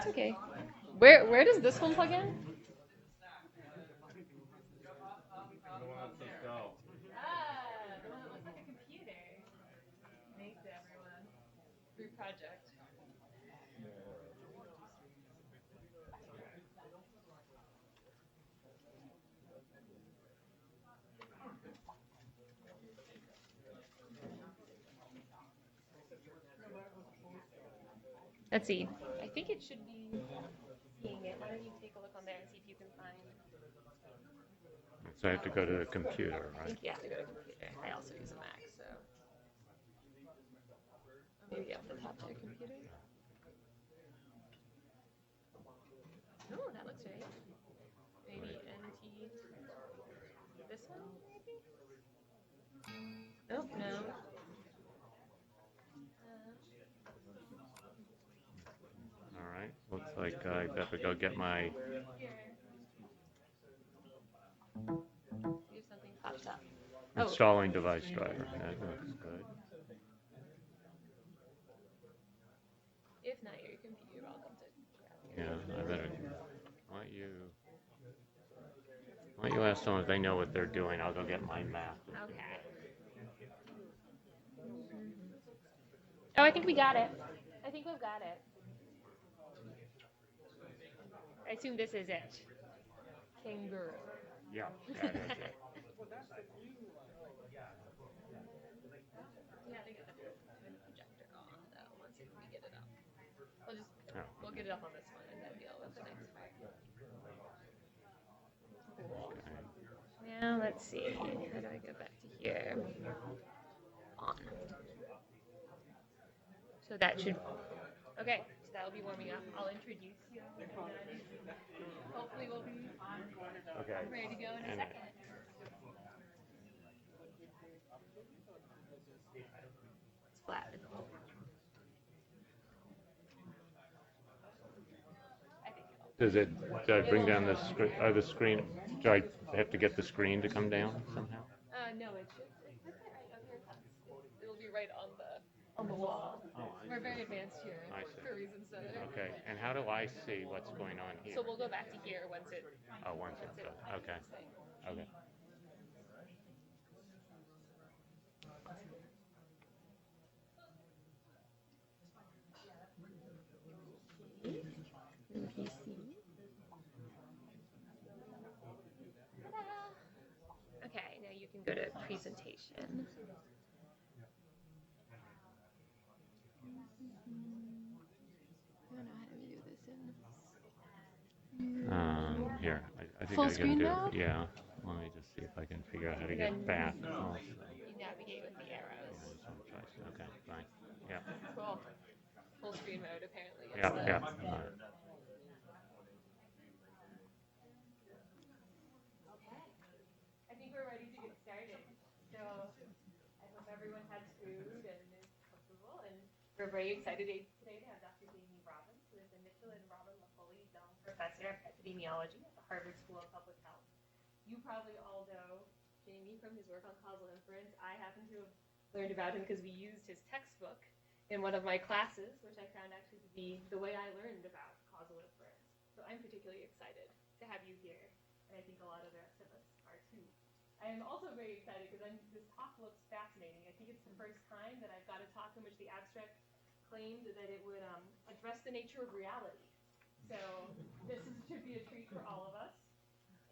That's okay. Where does this one plug in? Ah, the one that looks like a computer. Thanks, everyone. Group project. Let's see. I think it should be seeing it. Why don't you take a look on there and see if you can find. So I have to go to the computer, I right? think you have to go to computer. I also use a Mac, so maybe you have to tap to a computer. No, that looks right. Maybe NT. This one, maybe? Nope, no. All right. Looks like I have to go get my. Here. See if something pops up. Oh. Installing device driver. That looks good. If not, your computer, you're welcome to grab Yeah, yours. I better. Why don't you ask someone if they know what they're doing? I'll go get my map. Okay. Oh, I think we got it. I think we've got it. I assume this is it. Kangaroo. Yeah, that is it. Yeah, they got the projector on though. Once we get it up, Oh, we'll get it up on this one and then deal with the next part. Cool. okay. Now let's see. How do I go back to here? On. So that should. Okay, so that will be warming up. I'll introduce you. And then hopefully we'll be Okay. ready to go in a And second. It's flat. I think it'll. do I bring down the screen? The screen? Do I have to get the screen to come down somehow? No, it should. Put that right. Oh, here it comes. It'll be right on the wall. Oh, We're very advanced here I see. for reasons that are. Okay. And how do I see what's going on here? So we'll go back to here once it. Oh, once it's done. Okay. Okay. PC. Okay, now you can go to presentation. I don't know how to do this in. Here. I think Full I can screen do. mode? Yeah. Let me just see if I can figure out how to Then get back. Also. You navigate with the arrows. Okay. Fine. Yeah. Cool. Full screen mode apparently. Is Yeah. the. Yeah. All right. Okay. I think we're ready to get started. So I hope everyone has food and is comfortable. And we're very excited today to have Dr. Jamie Robbins, who is the Mitchell and Robin Laffoley Down Professor of Epidemiology at the Harvard School of Public Health. You probably all know Jamie from his work on causal inference. I happen to have learned about him because we used his textbook in one of my classes, which I found actually to be the way I learned about causal inference. So I'm particularly excited to have you here, and I think a lot of the rest of us are too. I am also very excited because this talk looks fascinating. I think it's the first time that I've got a talk in which the abstract claimed that it would address the nature of reality. So should be a treat for all of us.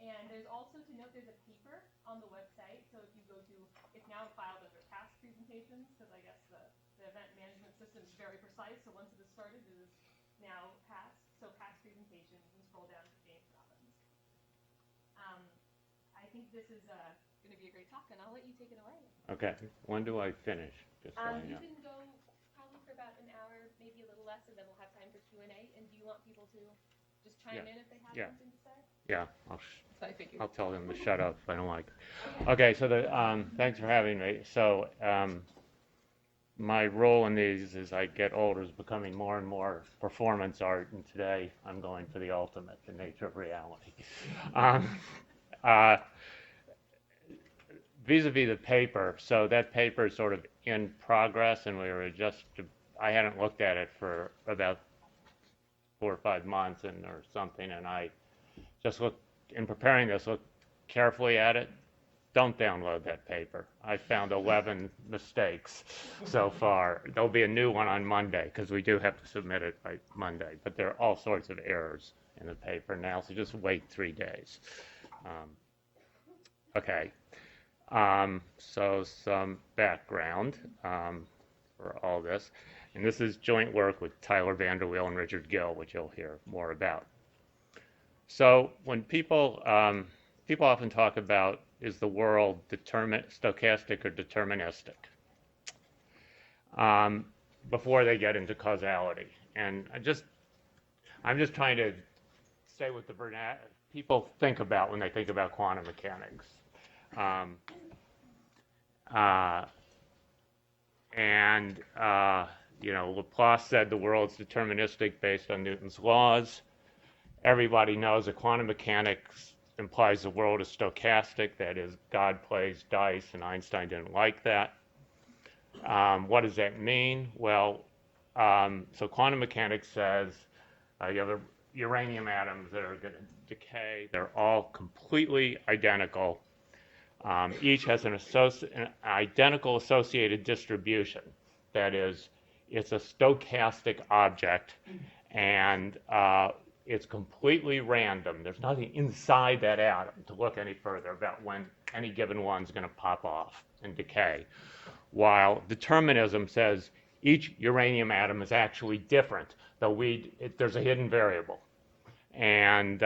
And there's also to note there's a paper on the website. So if you go to, it's now filed under past presentations because I guess the event management system is very precise. So once it is started, it is now past. So past presentations and scroll down to James Robbins. I think this is going to be a great talk, and I'll let you take it away. Okay. When do I finish? Just so I You know. can go probably for about an hour, maybe a little less, and then we'll have time for Q&A. And do you want people to just chime in if they have something to say? Yeah. I figured. I'll tell them to shut up if I don't like. Okay. So thanks for having me. So my role in these as I get older is becoming more and more performance art, and today I'm going for the ultimate, the nature of reality. Uh, vis-a-vis the paper, so that paper is sort of in progress, and I hadn't looked at it for about 4 or 5 months and or something, and I just looked, in preparing this, looked carefully at it. Don't download that paper. I found 11 mistakes so far. There'll be a new one on Monday because we do have to submit it by Monday, but there are all sorts of errors in the paper now, so just wait 3 days. Okay. So some background for all this. And this is joint work with Tyler Vanderweel and Richard Gill, which you'll hear more about. So when people often talk about, is the world stochastic or deterministic? Before they get into causality. And I'm just trying to say what the people think about when they think about quantum mechanics. Laplace said the world's deterministic based on Newton's laws. Everybody knows that quantum mechanics implies the world is stochastic, that is, God plays dice, and Einstein didn't like that. What does that mean? Well, so quantum mechanics says you have uranium atoms that are going to decay. They're all completely identical. Each has an identical associated distribution. That is, it's a stochastic object, and it's completely random. There's nothing inside that atom to look any further about when any given one's going to pop off and decay. While determinism says each uranium atom is actually different, though there's a hidden variable. And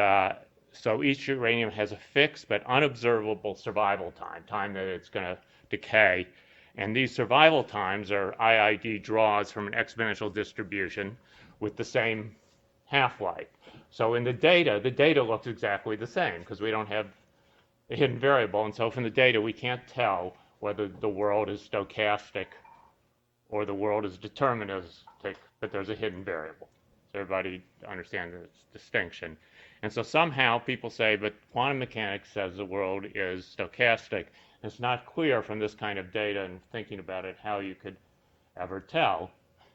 so each uranium has a fixed but unobservable survival time that it's going to decay. And these survival times are IID draws from an exponential distribution with the same half-life. So in the data looks exactly the same because we don't have a hidden variable. And so from the data, we can't tell whether the world is stochastic or the world is deterministic, but there's a hidden variable. So everybody understands this distinction. And so somehow people say, but quantum mechanics says the world is stochastic. It's not clear from this kind of data and thinking about it how you could ever tell.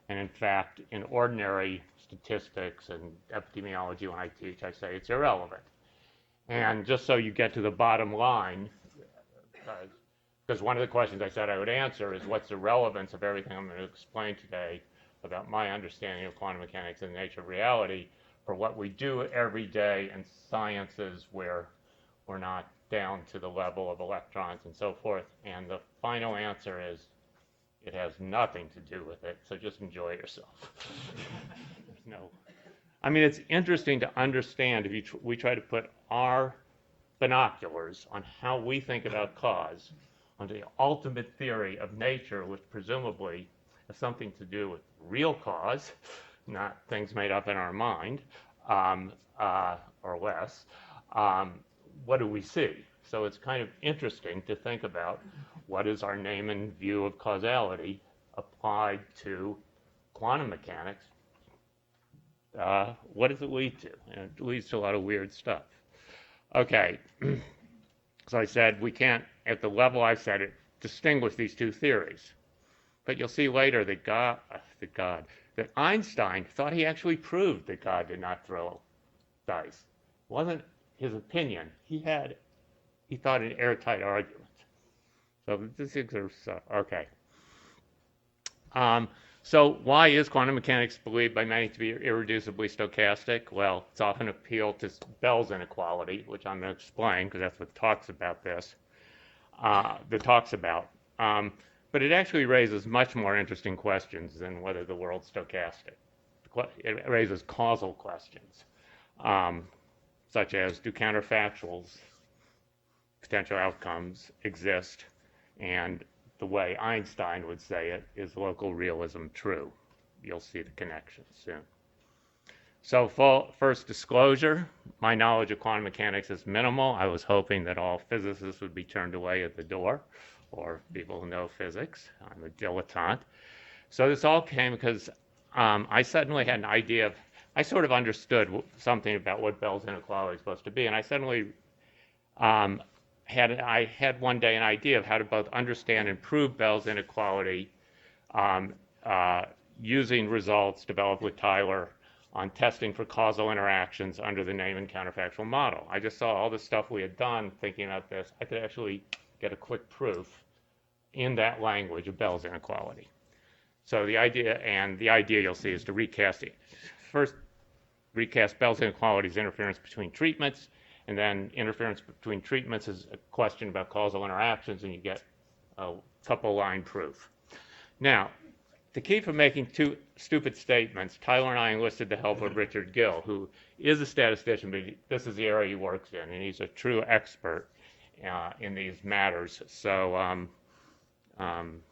And in fact, in ordinary statistics and epidemiology when I teach, I say it's irrelevant. And just so you get to the bottom line, because one of the questions I said I would answer is what's the relevance of everything I'm going to explain today about my understanding of quantum mechanics and the nature of reality for what we do every day in sciences where we're not down to the level of electrons and so forth. And the final answer is it has nothing to do with it, so just enjoy yourself. It's interesting to understand if we try to put our binoculars on how we think about cause onto the ultimate theory of nature, which presumably has something to do with real cause, not things made up in our mind, or less. What do we see? So it's kind of interesting to think about what is our Neyman view of causality applied to quantum mechanics. What does it lead to? And it leads to a lot of weird stuff. Okay, so I said we can't, at the level I said it, distinguish these two theories. But you'll see later that Einstein thought he actually proved that God did not throw dice. It wasn't his opinion. He thought an airtight argument. So this is okay. So why is quantum mechanics believed by many to be irreducibly stochastic? Well, it's often appealed to Bell's inequality, which I'm going to explain because that's what talks about this. But it actually raises much more interesting questions than whether the world's stochastic. It raises causal questions, such as do counterfactuals, potential outcomes exist, and the way Einstein would say it, is local realism true? You'll see the connection soon. So first disclosure, my knowledge of quantum mechanics is minimal. I was hoping that all physicists would be turned away at the door, or people who know physics. I'm a dilettante. So this all came because I suddenly had an idea of, I sort of understood something about what Bell's inequality is supposed to be, and I suddenly had one day an idea of how to both understand and prove Bell's inequality using results developed with Tyler on testing for causal interactions under the Neyman counterfactual model. I just saw all the stuff we had done thinking about this. I could actually get a quick proof in that language of Bell's inequality. So the idea you'll see is to recast it. First, recast Bell's inequality as interference between treatments, and then interference between treatments is a question about causal interactions, and you get a couple line proof. Now, to keep from making two stupid statements, Tyler and I enlisted the help of Richard Gill, who is a statistician, but this is the area he works in, and he's a true expert in these matters. So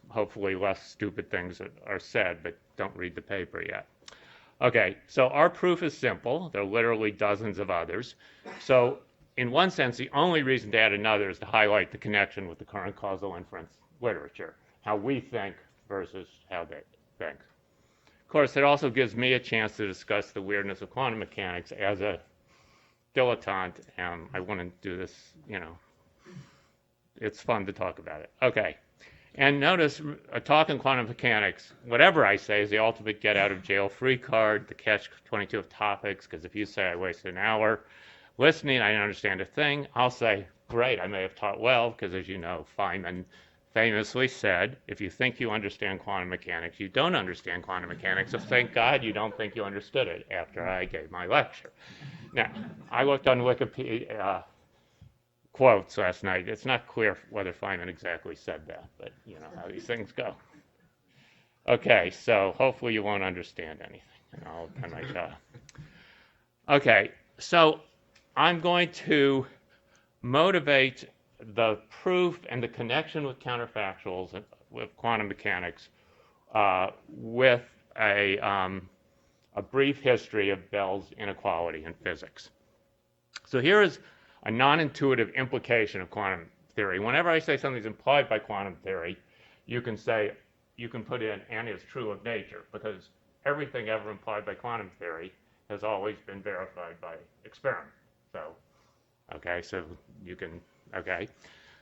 hopefully less stupid things are said, but don't read the paper yet. Okay, so our proof is simple. There are literally dozens of others. So in one sense, the only reason to add another is to highlight the connection with the current causal inference literature, how we think versus how they think. Of course, it also gives me a chance to discuss the weirdness of quantum mechanics as a dilettante, and I want to do this, it's fun to talk about it. Okay, and notice a talk in quantum mechanics, whatever I say is the ultimate get out of jail free card, the catch-22 of topics, because if you say I wasted an hour listening, I didn't understand a thing, I'll say, great, I may have taught well, because as you know, Feynman famously said, if you think you understand quantum mechanics, you don't understand quantum mechanics, so thank God you don't think you understood it after I gave my lecture. Now, I looked on Wikipedia quotes last night. It's not clear whether Feynman exactly said that, but you know how these things go. Okay, so hopefully you won't understand anything. Okay, so I'm going to motivate the proof and the connection with counterfactuals and with quantum mechanics with a brief history of Bell's inequality in physics. So here is a non-intuitive implication of quantum theory. Whenever I say something's implied by quantum theory, you can put in, and is true of nature, because everything ever implied by quantum theory has always been verified by experiment. So, okay, so you can, okay.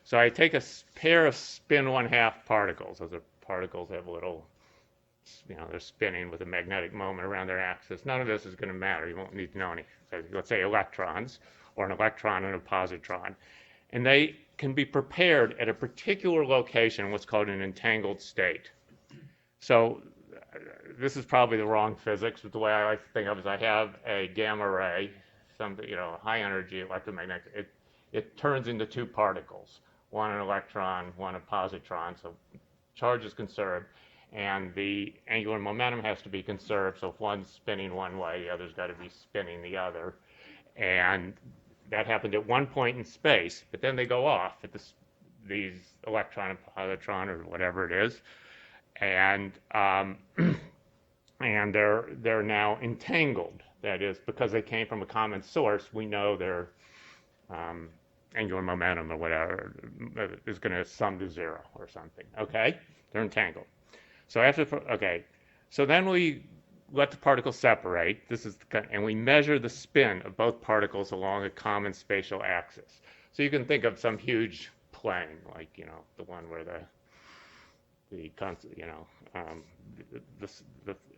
So I take a pair of spin 1/2 particles. Those are particles that have a little, they're spinning with a magnetic moment around their axis. None of this is going to matter. You won't need to know anything. So let's say electrons, or an electron and a positron. And they can be prepared at a particular location in what's called an entangled state. So this is probably the wrong physics, but the way I like to think of it is I have a gamma ray, a high energy electromagnetic, it turns into two particles, one an electron, one a positron, so charge is conserved, and the angular momentum has to be conserved, so if one's spinning one way, the other's got to be spinning the other. And that happened at one point in space, but then they go off at these electron and positron or whatever it is, and they're now entangled. That is, because they came from a common source, we know their angular momentum or whatever is going to sum to zero or something. Okay, they're entangled. So so then we let the particles separate. And we measure the spin of both particles along a common spatial axis. So you can think of some huge plane, like the one where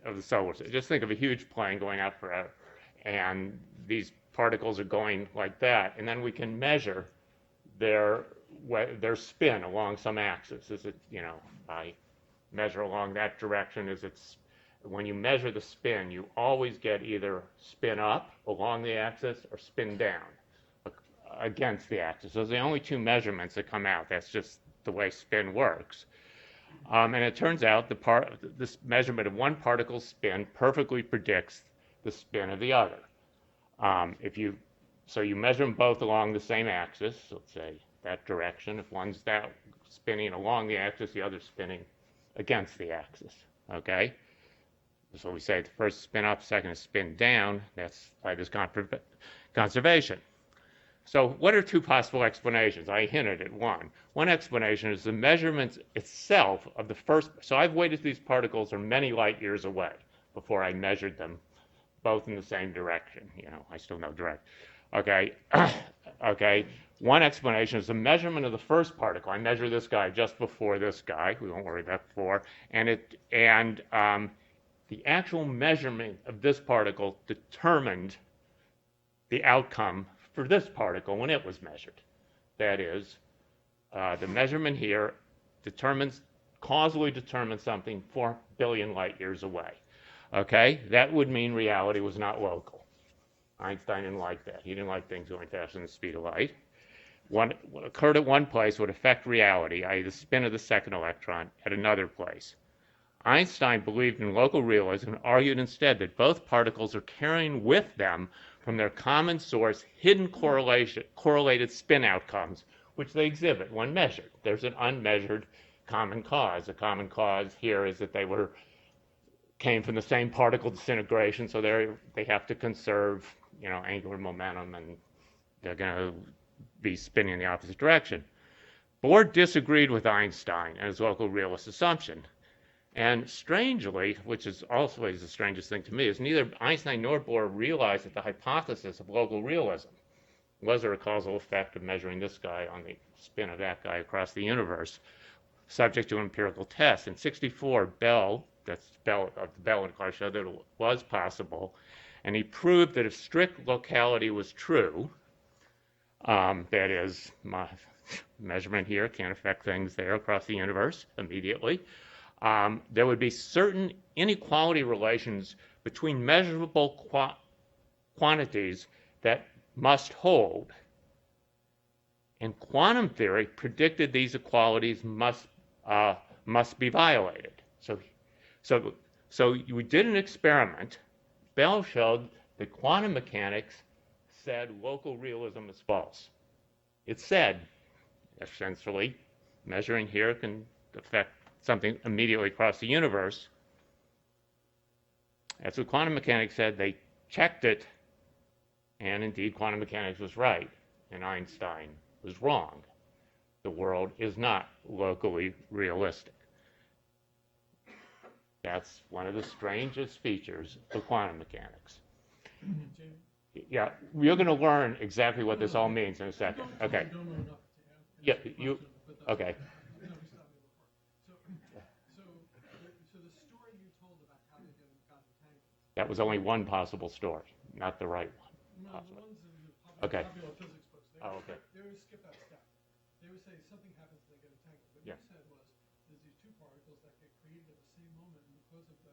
of the solar system. Just think of a huge plane going out forever, and these particles are going like that, and then we can measure their spin along some axis. Is it I measure along that direction? When you measure the spin, you always get either spin up along the axis or spin down against the axis. Those are the only two measurements that come out. That's just the way spin works. And it turns out this measurement of one particle's spin perfectly predicts the spin of the other. So you measure them both along the same axis, let's say that direction. If one's spinning along the axis, the other's spinning against the axis. Okay? So we say the first spin up, second is spin down. That's by this conservation. So what are two possible explanations? I hinted at one. One explanation is the measurement itself of the first. So I've waited these particles are many light years away before I measured them both in the same direction. I still know direct. Okay. Okay. One explanation is the measurement of the first particle. I measure this guy just before this guy. We won't worry about before. And the actual measurement of this particle determined the outcome for this particle when it was measured. That is, the measurement here causally determines something 4 billion light years away. Okay, that would mean reality was not local. Einstein didn't like that. He didn't like things going faster than the speed of light. What occurred at one place would affect reality, i.e. the spin of the second electron, at another place. Einstein believed in local realism and argued instead that both particles are carrying with them from their common source hidden correlated spin outcomes, which they exhibit when measured. There's an unmeasured common cause. The common cause here is that they came from the same particle disintegration, so they have to conserve, angular momentum, and they're going to be spinning in the opposite direction. Bohr disagreed with Einstein and his local realist assumption. And strangely, which is always the strangest thing to me, is neither Einstein nor Bohr realized that the hypothesis of local realism, was there a causal effect of measuring this guy on the spin of that guy across the universe, subject to empirical tests. In '64, Bell of the Bell and Clark showed that it was possible, and he proved that if strict locality was true, that is, my measurement here can't affect things there across the universe immediately, there would be certain inequality relations between measurable quantities that must hold. And quantum theory predicted these equalities must be violated. So we did an experiment. Bell showed that quantum mechanics said local realism is false. It said, essentially, measuring here can affect something immediately across the universe. That's what quantum mechanics said. They checked it, and indeed quantum mechanics was right, and Einstein was wrong. The world is not locally realistic. That's one of the strangest features of quantum mechanics. Yeah, you're going to learn exactly what this all means in a second. Okay. Yeah, you. Okay. That was only one possible story, not the right one. Okay. Oh, okay. They would skip that step. They would say something happens and they get entangled. What you said was there's these two particles that get created at the same moment, and because of the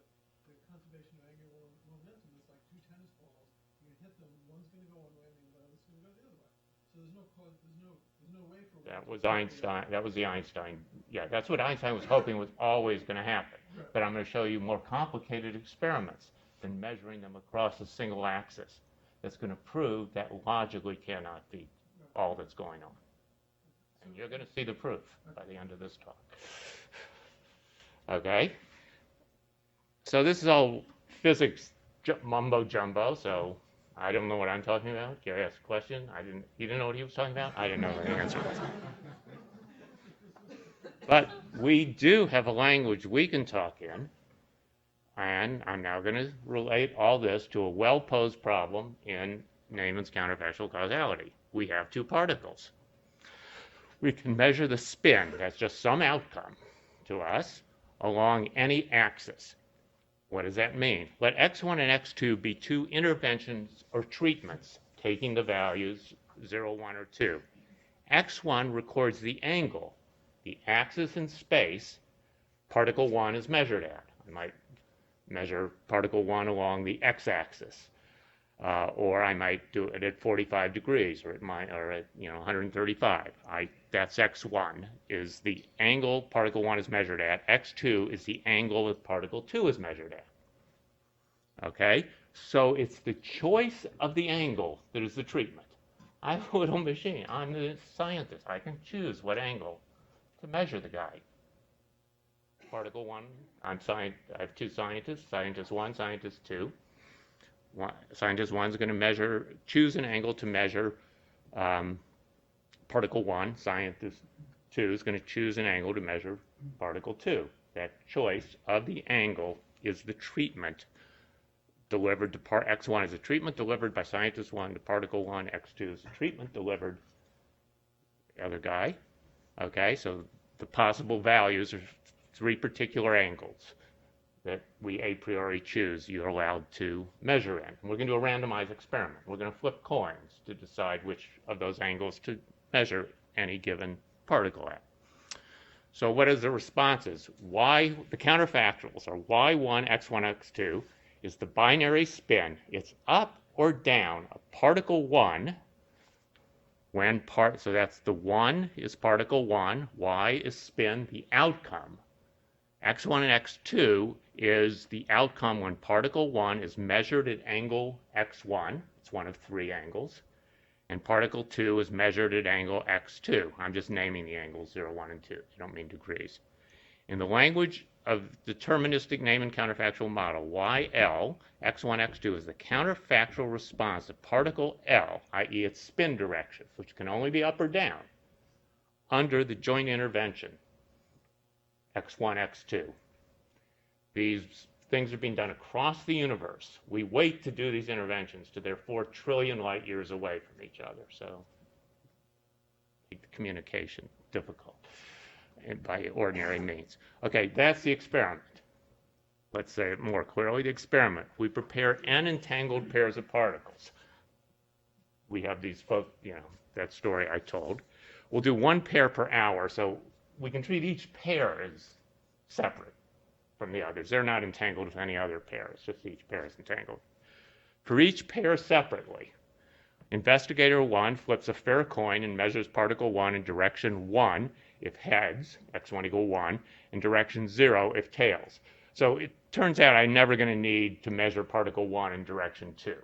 conservation of angular momentum, it's like two tennis balls. You hit them, one's going to go one way, and the other's going to go the other way. So there's no way for. That was Einstein. That was the Einstein. Yeah, that's what Einstein was hoping was always going to happen. Right. But I'm going to show you more complicated experiments than measuring them across a single axis. That's going to prove that logically cannot be all that's going on. And you're going to see the proof by the end of this talk. Okay? So this is all physics mumbo jumbo, so I don't know what I'm talking about. Gary asked a question. He didn't know what he was talking about. I didn't know what the answer was. But we do have a language we can talk in, and I'm now going to relate all this to a well-posed problem in Neyman's counterfactual causality. We have two particles. We can measure the spin, that's just some outcome to us, along any axis. What does that mean? Let x1 and x2 be two interventions or treatments, taking the values 0, 1, or 2. x1 records the angle, the axis in space particle 1 is measured at. I might measure particle 1 along the x-axis. Or I might do it at 45 degrees or at 135. That's x1 is the angle particle 1 is measured at. x2 is the angle that particle 2 is measured at. Okay? So it's the choice of the angle that is the treatment. I have a little machine. I'm the scientist. I can choose what angle to measure the guy. Particle 1, I have two scientists, scientist 1, scientist 2. Scientist 1 is going to choose an angle to measure particle 1. Scientist 2 is going to choose an angle to measure particle 2. That choice of the angle is the treatment delivered to x1 is a treatment delivered by scientist 1 to particle 1. x2 is a treatment delivered to the other guy. Okay, so the possible values are three particular angles. that we a priori choose you're allowed to measure in. And we're going to do a randomized experiment. We're going to flip coins to decide which of those angles to measure any given particle at. So what is the responses? The counterfactuals are y1, x1, x2 is the binary spin. It's up or down a particle 1 so that's the 1 is particle 1, y is spin, the outcome. x1 and x2 is the outcome when particle 1 is measured at angle x1. It's one of 3 angles. And particle 2 is measured at angle x2. I'm just naming the angles 0, 1, and 2. I don't mean degrees. In the language of deterministic name and counterfactual model, YL, x1, x2 is the counterfactual response to particle L, i.e. its spin direction, which can only be up or down, under the joint intervention, x1, x2. These things are being done across the universe. We wait to do these interventions till they're 4 trillion light years away from each other, so make the communication difficult by ordinary means. Okay, that's the experiment. Let's say it more clearly. The experiment. We prepare n entangled pairs of particles. We have these folks, that story I told. We'll do 1 pair per hour, so we can treat each pair as separate from the others. They're not entangled with any other pair. It's just each pair is entangled. For each pair separately, investigator 1 flips a fair coin and measures particle 1 in direction 1 if heads, x1 equal 1, and direction 0 if tails. So it turns out I'm never going to need to measure particle 1 in direction 2.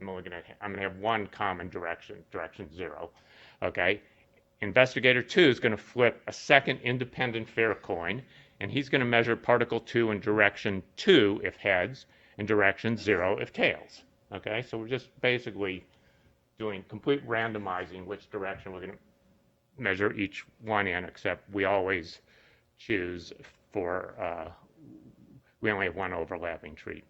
I'm going to have one common direction 0. Okay? Investigator 2 is going to flip a second independent fair coin, and he's going to measure particle 2 in direction 2 if heads, and direction 0 if tails. Okay? So we're just basically doing complete randomizing which direction we're going to measure each one in, except we always choose for, we only have one overlapping treatment.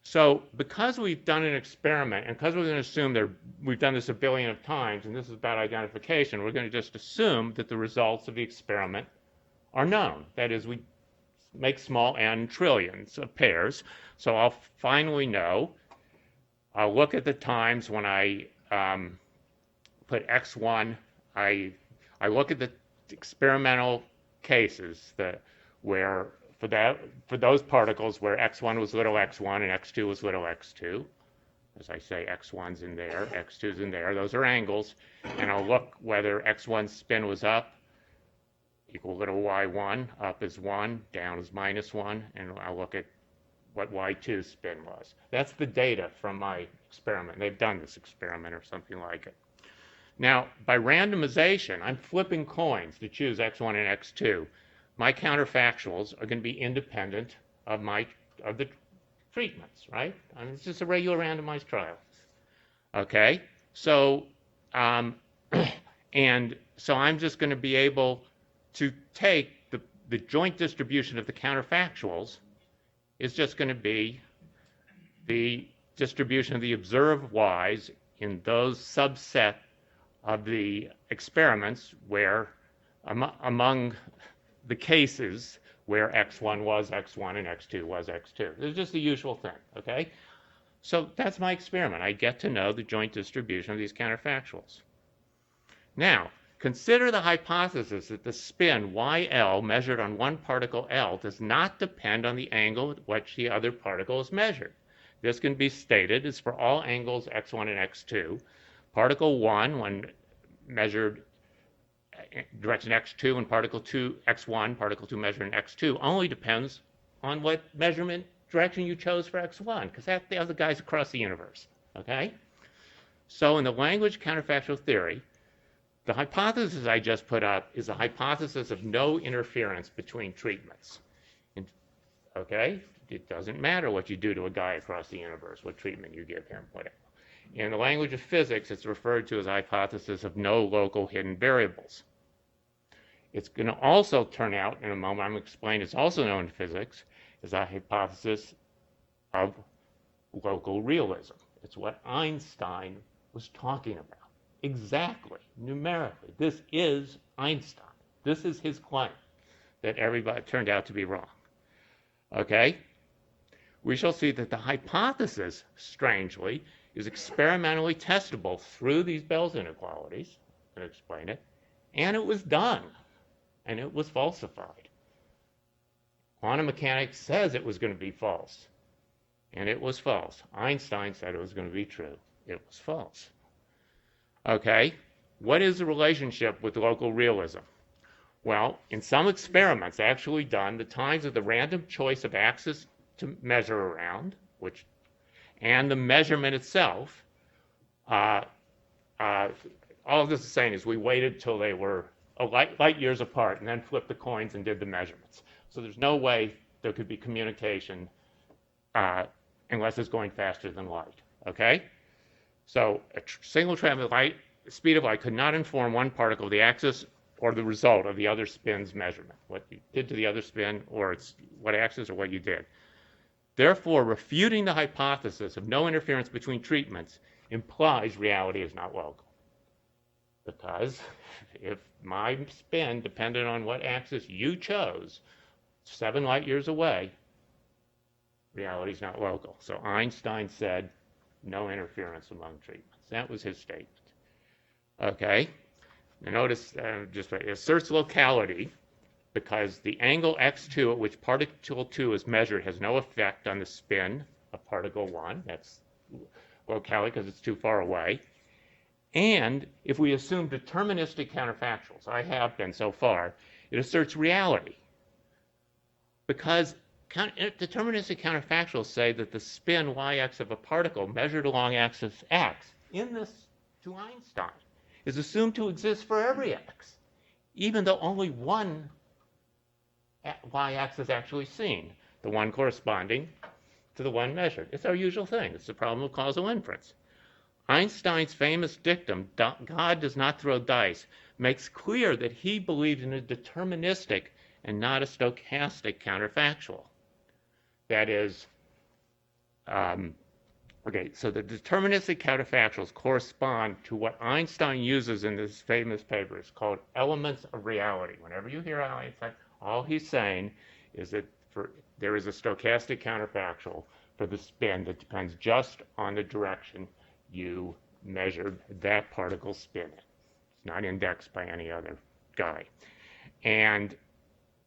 So because we've done an experiment, and because we're going to assume that we've done this a billion of times, and this is about identification, we're going to just assume that the results of the experiment are known. That is, we make small n trillions of pairs. So I'll finally know. I'll look at the times when I put x1. I look at the experimental cases where for those particles where x1 was little x1 and x2 was little x2. As I say, x1's in there, x2's in there. Those are angles. And I'll look whether x1's spin was up, equal little y1, up is 1, down is -1, and I'll look at what y2's spin was. That's the data from my experiment. They've done this experiment or something like it. Now, by randomization, I'm flipping coins to choose x1 and x2. My counterfactuals are going to be independent of the treatments, right? I mean, it's just a regular randomized trial. Okay? So, and so I'm just going to be able to take the joint distribution of the counterfactuals is just going to be the distribution of the observed y's in those subset of the experiments where among the cases where x1 was x1 and x2 was x2. It's just the usual thing, okay? So that's my experiment. I get to know the joint distribution of these counterfactuals. Now, consider the hypothesis that the spin YL measured on one particle L does not depend on the angle at which the other particle is measured. This can be stated as for all angles x1 and x2, particle 1, when measured direction x2, and particle 2, x1, particle 2 measured in x2, only depends on what measurement direction you chose for x1, because that's the other guys across the universe, okay? So in the language counterfactual theory, the hypothesis I just put up is a hypothesis of no interference between treatments. Okay? It doesn't matter what you do to a guy across the universe, what treatment you give him, whatever. In the language of physics, it's referred to as a hypothesis of no local hidden variables. It's going to also turn out, in a moment I'm going to explain, it's also known in physics as a hypothesis of local realism. It's what Einstein was talking about. Exactly, numerically. This is Einstein. This is his claim that everybody turned out to be wrong. Okay? We shall see that the hypothesis, strangely, is experimentally testable through these Bell's inequalities, and explain it, and it was done, and it was falsified. Quantum mechanics says it was going to be false, and it was false. Einstein said it was going to be true. It was false. Okay, what is the relationship with local realism? Well, in some experiments actually done, the times of the random choice of axis to measure around, and the measurement itself, all this is saying is we waited till they were light years apart and then flipped the coins and did the measurements. So there's no way there could be communication unless it's going faster than light, okay? So a single travel light, speed of light could not inform one particle of the axis or the result of the other spin's measurement, what you did to the other spin, or what axis or what you did. Therefore, refuting the hypothesis of no interference between treatments implies reality is not local. Because if my spin depended on what axis you chose, 7 light years away, reality is not local. So Einstein said no interference among treatments. That was his statement. Okay. Now notice, it asserts locality because the angle x2 at which particle 2 is measured has no effect on the spin of particle 1. That's locality because it's too far away. And if we assume deterministic counterfactuals, I have been so far, it asserts reality. Because deterministic counterfactuals say that the spin yx of a particle measured along axis x in this to Einstein is assumed to exist for every x, even though only one y-axis is actually seen, the one corresponding to the one measured. It's our usual thing. It's the problem of causal inference. Einstein's famous dictum, God does not throw dice, makes clear that he believed in a deterministic and not a stochastic counterfactual. That is, okay, so the deterministic counterfactuals correspond to what Einstein uses in this famous paper. It's called elements of reality. Whenever you hear Einstein, all he's saying is that there is a stochastic counterfactual for the spin that depends just on the direction you measured that particle spin in. It's not indexed by any other guy. And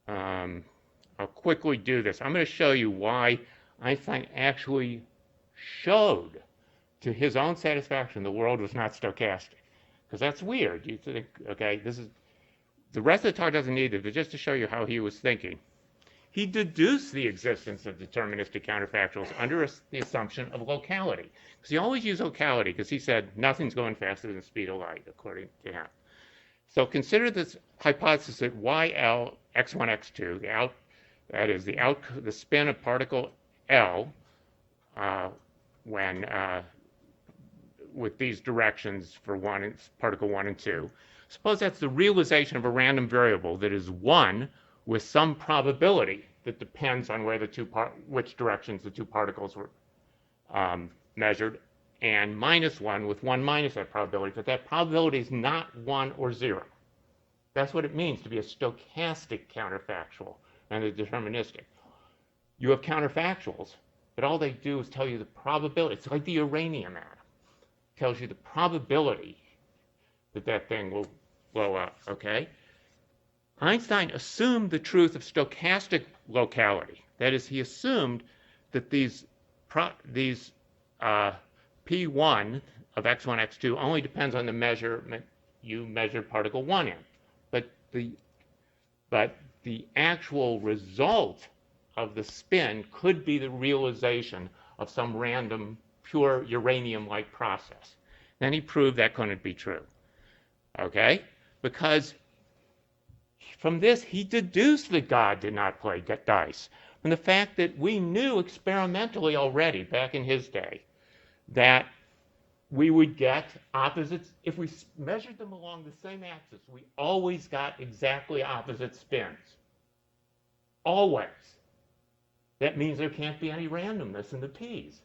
I'll quickly do this. I'm going to show you why Einstein actually showed to his own satisfaction the world was not stochastic. Because that's weird. You think, okay, this is, the rest of the talk doesn't need it, but just to show you how he was thinking. He deduced the existence of deterministic counterfactuals under the assumption of locality. Because he always used locality because he said nothing's going faster than the speed of light, according to him. So consider this hypothesis that YL, x1, x2, that is the spin of particle L with these directions for particle 1 and 2. Suppose that's the realization of a random variable that is 1 with some probability that depends on where which directions the two particles were measured, and -1 with 1 minus that probability, but that probability is not 1 or 0. That's what it means to be a stochastic counterfactual and a deterministic. You have counterfactuals, but all they do is tell you the probability. It's like the uranium atom. It tells you the probability that that thing will blow up, okay? Einstein assumed the truth of stochastic locality. That is, he assumed that these P1 of x1, x2 only depends on the measurement you measured particle 1 in. But the actual result of the spin could be the realization of some random, pure uranium-like process. Then he proved that couldn't be true. Okay? Because from this, he deduced that God did not play dice. From the fact that we knew experimentally already, back in his day, that we would get opposites. If we measured them along the same axis, we always got exactly opposite spins. Always. That means there can't be any randomness in the P's.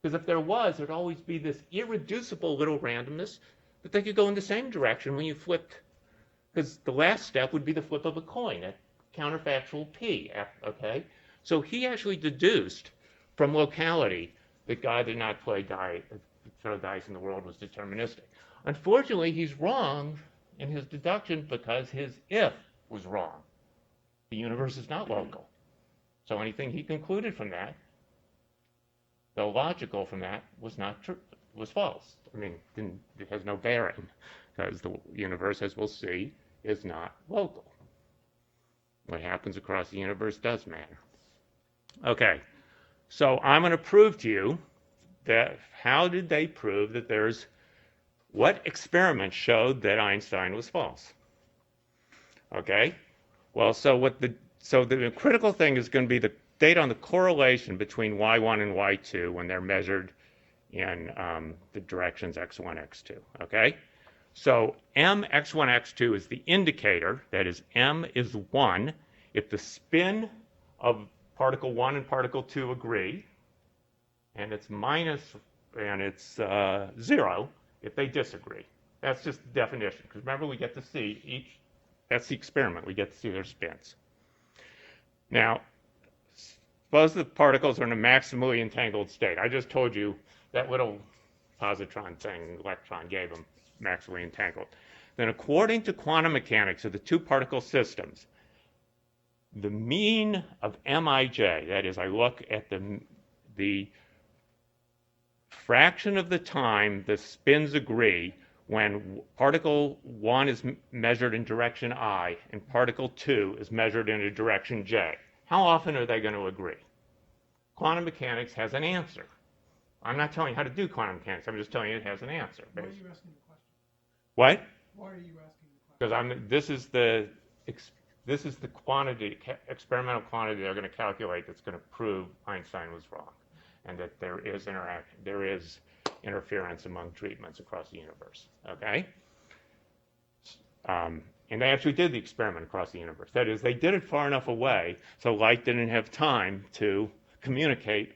Because if there was, there'd always be this irreducible little randomness that they could go in the same direction when you flipped. Because the last step would be the flip of a coin, a counterfactual P, okay? So he actually deduced from locality that God did not throw dice in the world was deterministic. Unfortunately, he's wrong in his deduction because his if was wrong. The universe is not local. So anything he concluded from that, though logical from that, was not true, was false. I mean, it has no bearing because the universe, as we'll see, is not local. What happens across the universe does matter. Okay, so I'm going to prove to you that how did they prove that what experiment showed that Einstein was false? Okay, well, so the critical thing is going to be the data on the correlation between y1 and y2 when they're measured in the directions x1, x2, okay? So m x1, x2 is the indicator, that is m is 1 if the spin of particle 1 and particle 2 agree, and it's 0 if they disagree. That's just the definition, because remember we get to see that's the experiment, we get to see their spins. Now, suppose the particles are in a maximally entangled state. I just told you that little positron thing, electron gave them maximally entangled. Then according to quantum mechanics of the two particle systems, the mean of Mij, that is, I look at the fraction of the time the spins agree when particle 1 is measured in direction I and particle 2 is measured in a direction J. How often are they going to agree? Quantum mechanics has an answer. I'm not telling you how to do quantum mechanics. I'm just telling you it has an answer. Why are you asking the question? What? Why are you asking the question? Because this is the quantity, experimental quantity they're going to calculate that's going to prove Einstein was wrong, and that there is interference among treatments across the universe. Okay? And they actually did the experiment across the universe. That is, they did it far enough away so light didn't have time to communicate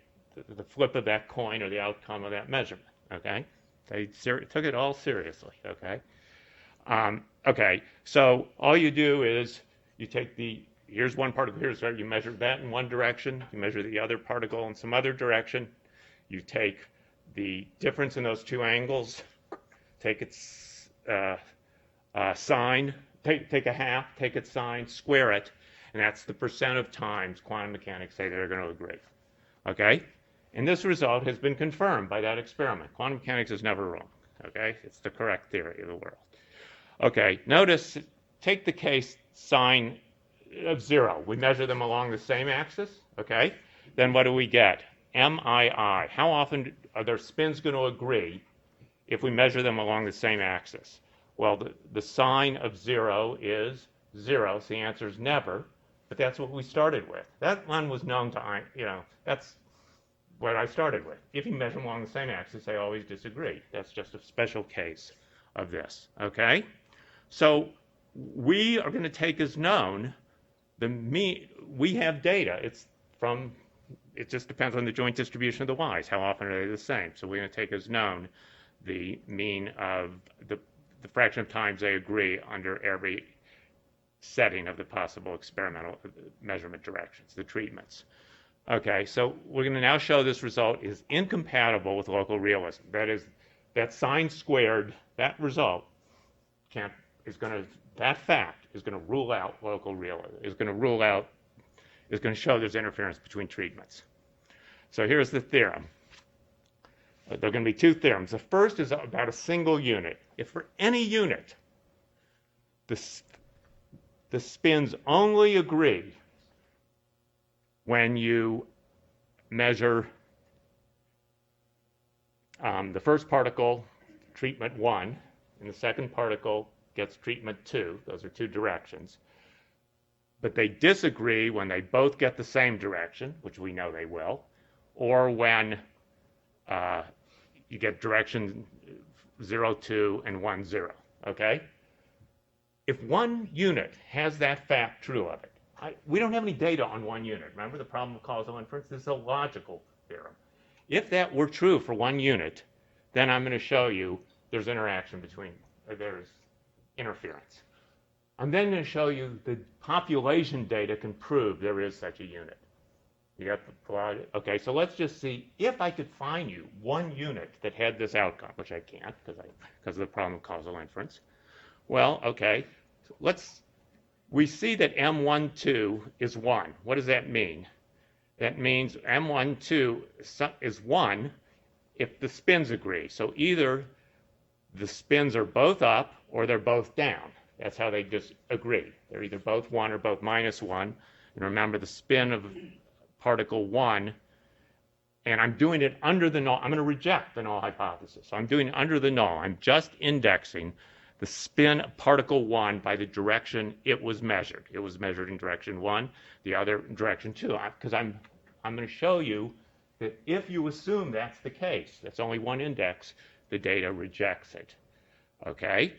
the flip of that coin or the outcome of that measurement. Okay? They took it all seriously. Okay? Okay, so all you do is you take here's one particle here, so you measure that in one direction, you measure the other particle in some other direction, you take the difference in those two angles, take its sign, take a half, take its sign, square it, and that's the percent of times quantum mechanics say they're going to agree. Okay? And this result has been confirmed by that experiment. Quantum mechanics is never wrong. Okay? It's the correct theory of the world. Okay, notice, take the case sine of 0. We measure them along the same axis, okay? Then what do we get? MII. How often are their spins going to agree if we measure them along the same axis? Well, the sine of 0 is 0, so the answer is never, but that's what we started with. That one was known to, that's what I started with. If you measure them along the same axis, they always disagree. That's just a special case of this, okay? So we are going to take as known we have data. It just depends on the joint distribution of the y's. How often are they the same? So we're going to take as known the mean of the fraction of times they agree under every setting of the possible experimental measurement directions, the treatments. Okay, so we're going to now show this result is incompatible with local realism. That is, that sine squared, that result that fact is going to rule out local realism, is going to show there's interference between treatments. So here's the theorem. There are going to be two theorems. The first is about a single unit. If for any unit the spins only agree when you measure the first particle, treatment 1, and the second particle gets treatment 2. Those are two directions. But they disagree when they both get the same direction, which we know they will, or when you get direction 0, 2, and 1, 0. Okay? If one unit has that fact true of it, we don't have any data on one unit. Remember the problem of causal inference? This is a logical theorem. If that were true for one unit, then I'm going to show you there's there's interference. I'm then going to show you the population data can prove there is such a unit. You got the logic? Okay, so let's just see if I could find you one unit that had this outcome, which I can't because of the problem of causal inference. Well, okay, so we see that M12 is 1. What does that mean? That means M12 is 1 if the spins agree. So either the spins are both up or they're both down. That's how they just agree. They're either both 1 or both -1. And remember, the spin of particle 1, and I'm doing it under the null. I'm going to reject the null hypothesis. So I'm doing it under the null. I'm just indexing the spin of particle 1 by the direction it was measured. It was measured in direction 1, the other in direction 2. Because I'm going to show you that if you assume that's the case, that's only one index, the data rejects it. Okay?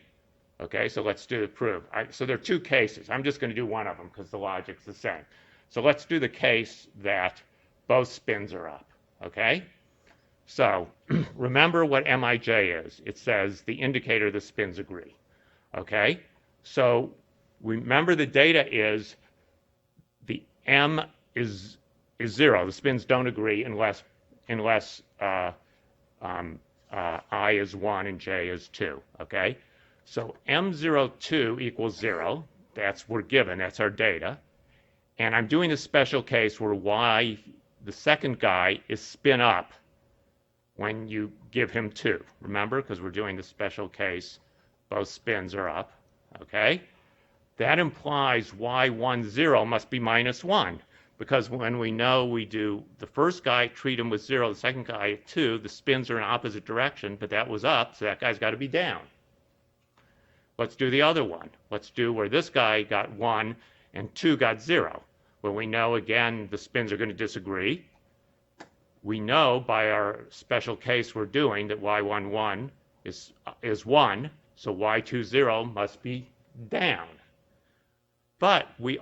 Okay, so let's do the proof. So there are two cases. I'm just going to do one of them because the logic's the same. So let's do the case that both spins are up. Okay? So remember what Mij is. It says the indicator the spins agree. Okay? So remember the data is the M is 0. The spins don't agree unless I is 1 and j is 2. Okay? So M02 equals 0. We're given. That's our data. And I'm doing a special case where y, the second guy, is spin up when you give him 2. Remember, because we're doing the special case, both spins are up. Okay? That implies y10 must be -1, because when we know we do the first guy, treat him with 0, the second guy at 2, the spins are in opposite direction, but that was up, so that guy's got to be down. Let's do the other one. Let's do where this guy got 1 and 2 got 0. Well, we know, again, the spins are going to disagree. We know by our special case we're doing that y11 is 1, so y20 must be down. But we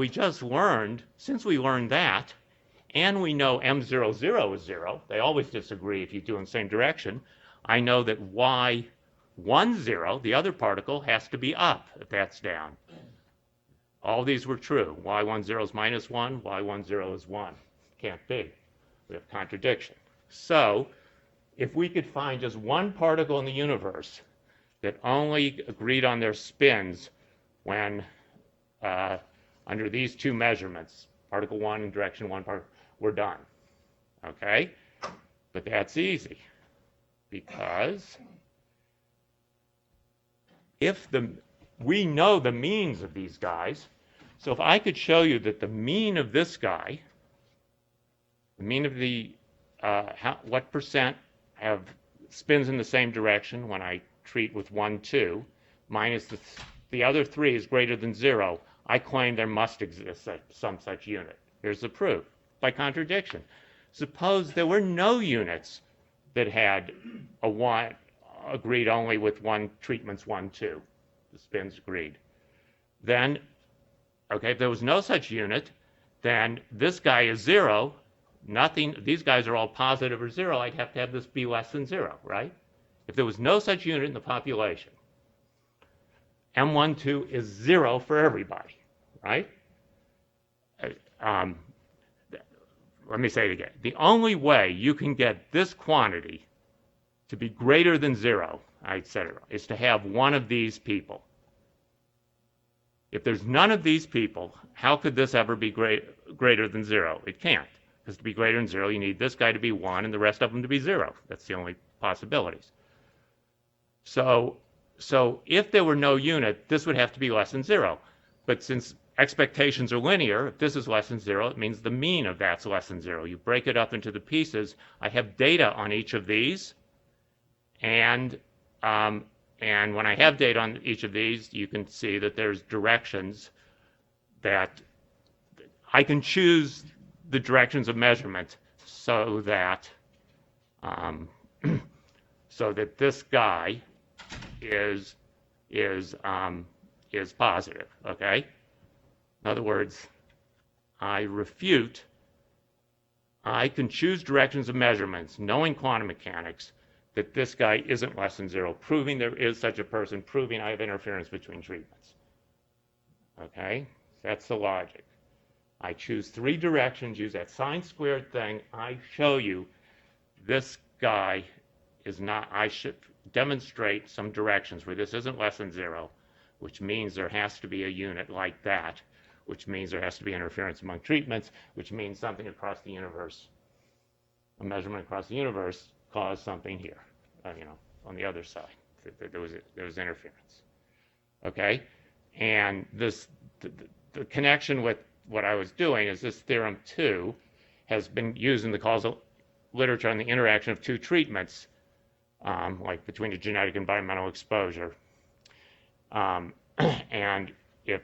just learned, since we learned that, and we know M00 is 0, they always disagree if you do in the same direction, I know that y10, the other particle, has to be up if that's down. All these were true. Y10 is -1, y10 is 1. Can't be. We have contradiction. So if we could find just one particle in the universe that only agreed on their spins when under these two measurements, particle 1 and direction 1, we're done. Okay? But that's easy because we know the means of these guys. So if I could show you that the mean of this guy, the mean of what percent have spins in the same direction when I treat with 1, 2, minus the other 3 is greater than 0, I claim there must exist some such unit. Here's the proof, by contradiction. Suppose there were no units that had agreed only with treatments 1, 2. The spins agreed. Then, okay, if there was no such unit, then this guy is 0. These guys are all positive or 0. I'd have to have this be less than 0, right? If there was no such unit in the population, M12 is 0 for everybody, right? Let me say it again. The only way you can get this quantity to be greater than 0, etc., is to have one of these people. If there's none of these people, how could this ever be greater than 0? It can't. Because to be greater than 0, you need this guy to be 1 and the rest of them to be 0. That's the only possibilities. So if there were no unit, this would have to be less than 0. But since expectations are linear, if this is less than 0, it means the mean of that's less than 0. You break it up into the pieces. I have data on each of these. And when I have data on each of these, you can see that there's directions that I can choose the directions of measurement so that this guy is positive. Okay. In other words, I can choose directions of measurements, knowing quantum mechanics, that this guy isn't less than 0, proving there is such a person, proving I have interference between treatments. Okay? That's the logic. I choose 3 directions, use that sine squared thing. I show you this guy is not, I should demonstrate some directions where this isn't less than 0, which means there has to be a unit like that, which means there has to be interference among treatments, which means something across the universe, a measurement across the universe caused something here, on the other side. There was interference. Okay? And the connection with what I was doing is this theorem 2 has been used in the causal literature on the interaction of 2 treatments, like between a genetic and environmental exposure. And if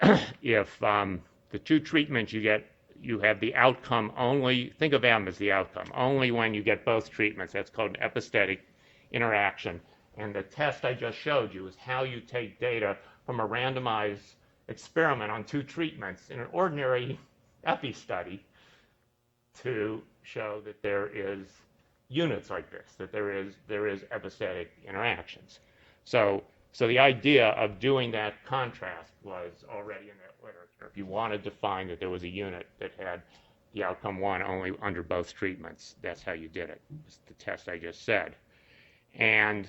the 2 treatments you have the outcome only, think of M as the outcome, only when you get both treatments. That's called an epistatic interaction. And the test I just showed you is how you take data from a randomized experiment on 2 treatments in an ordinary epi study to show that there is units like this, that there is epistatic interactions. So the idea of doing that contrast was already in that literature. If you wanted to find that there was a unit that had the outcome 1 only under both treatments, that's how you did it. It's the test I just said. And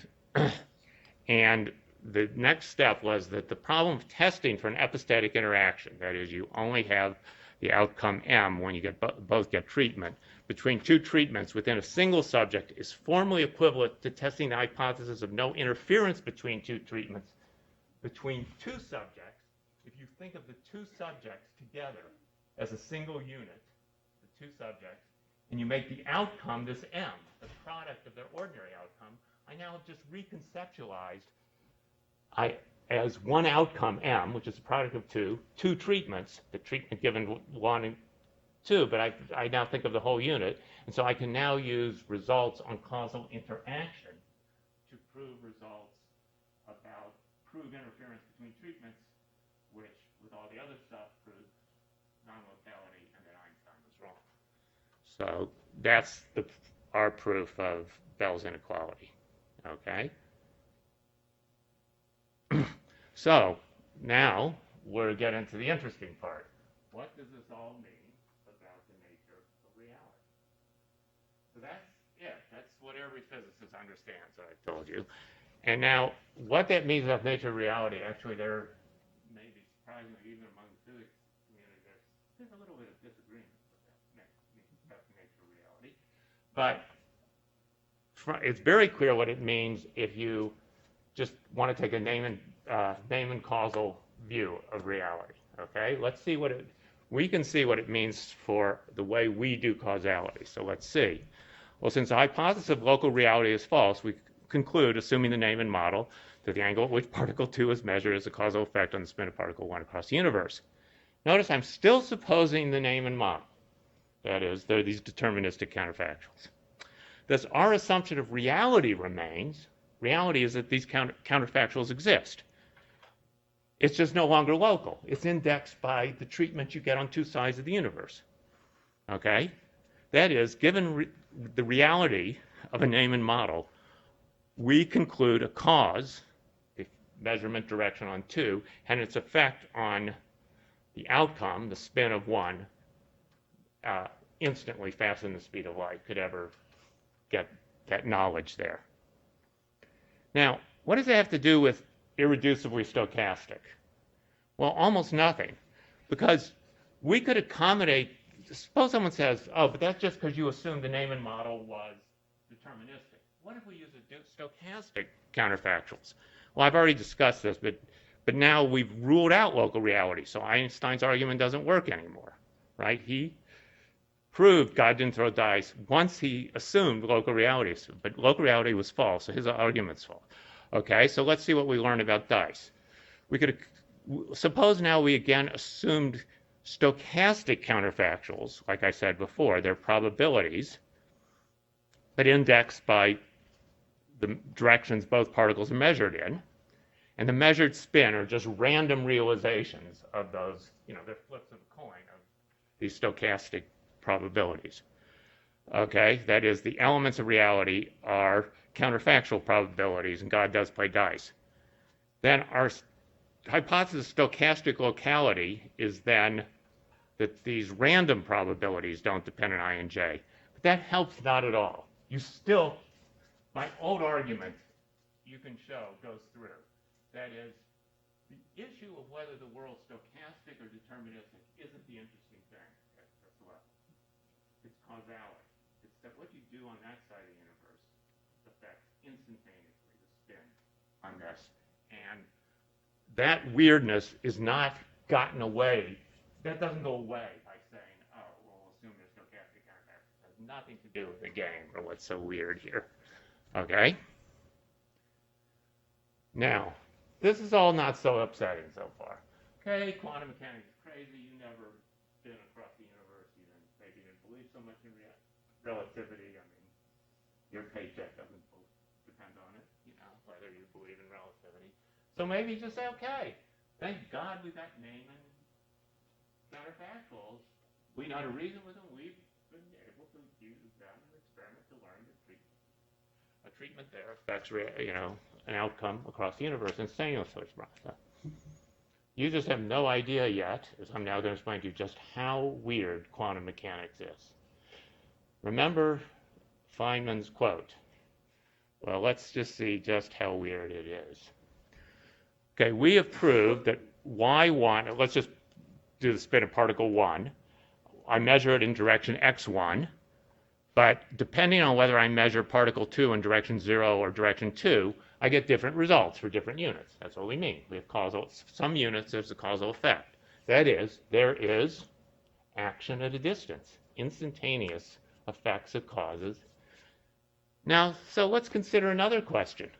the next step was that the problem of testing for an epistatic interaction, that is, you only have the outcome M when you both get treatment, between 2 treatments within a single subject is formally equivalent to testing the hypothesis of no interference between 2 treatments between 2 subjects. If you think of the 2 subjects together as a single unit, the 2 subjects, and you make the outcome this M, the product of their ordinary outcome, I now have just reconceptualized as one outcome M, which is the product of 2 treatments, the treatment given 1 and 2, but I now think of the whole unit, and so I can now use results on causal interaction to prove results about prove interference between treatments, which with all the other stuff proves non-locality and that Einstein was wrong. So that's our proof of Bell's inequality. Okay? So now we're getting to the interesting part. What does this all mean about the nature of reality? So that's it. That's what every physicist understands, I've told you. And now, what that means about nature of reality, actually, there may be surprisingly, even among the physics community, there's a little bit of disagreement about the nature of reality. But it's very clear what it means if you just want to take a name and causal view of reality. Okay, let's see we can see what it means for the way we do causality. So let's see. Well, since the hypothesis of local reality is false, we conclude, assuming the name and model, that the angle at which particle 2 is measured is a causal effect on the spin of particle 1 across the universe. Notice I'm still supposing the name and model. That is, there are these deterministic counterfactuals. Thus, our assumption of reality remains. Reality is that these counterfactuals exist. It's just no longer local. It's indexed by the treatment you get on 2 sides of the universe. Okay? That is, given the reality of a name and model, we conclude a cause, the measurement direction on 2, and its effect on the outcome, the spin of 1, instantly faster than the speed of light could ever get that knowledge there. Now, what does it have to do with irreducibly stochastic? Well, almost nothing, because we could accommodate, suppose someone says, oh, but that's just because you assumed the name and model was deterministic. What if we use a stochastic counterfactuals? Well, I've already discussed this, but now we've ruled out local reality, so Einstein's argument doesn't work anymore, right? He proved God didn't throw dice once he assumed local reality, but local reality was false, so his argument's false. Okay, so let's see what we learned about dice. We could suppose now we again assumed stochastic counterfactuals, like I said before, they're probabilities, but indexed by the directions both particles are measured in, and the measured spin are just random realizations of those, they're flips of a coin of these stochastic probabilities. Okay, that is, the elements of reality are counterfactual probabilities, and God does play dice. Then our hypothesis of stochastic locality is then that these random probabilities don't depend on I and J. But that helps not at all. You still, my old argument, you can show goes through. That is, the issue of whether the world's stochastic or deterministic isn't the interesting thing at this level. It's causality. It's that what you do on that side of the universe affects instantaneously the spin on this. And that weirdness is not gotten away. That doesn't go away by saying, oh, well, we'll assume there's stochastic contact. It has nothing to do with the game or what's so weird here. Okay? Now, this is all not so upsetting so far. Okay, quantum mechanics is crazy. You never been across the universe. You maybe didn't believe so much in relativity. I mean, your paycheck doesn't depend on it, whether you believe in relativity. So maybe just say, okay, thank God we've got Neyman counterfactuals. We know how to reason with them. We've been able to use them in experiments to learn that a treatment there affects, an outcome across the universe instantaneously. You just have no idea yet, as I'm now going to explain to you, just how weird quantum mechanics is. Remember Feynman's quote. Well, let's just see just how weird it is. Okay, we have proved that y1, let's just do the spin of particle 1. I measure it in direction x1, but depending on whether I measure particle 2 in direction 0 or direction 2, I get different results for different units. That's what we mean. We have some units, there's a causal effect. That is, there is action at a distance, instantaneous effects of causes. Now, so let's consider another question.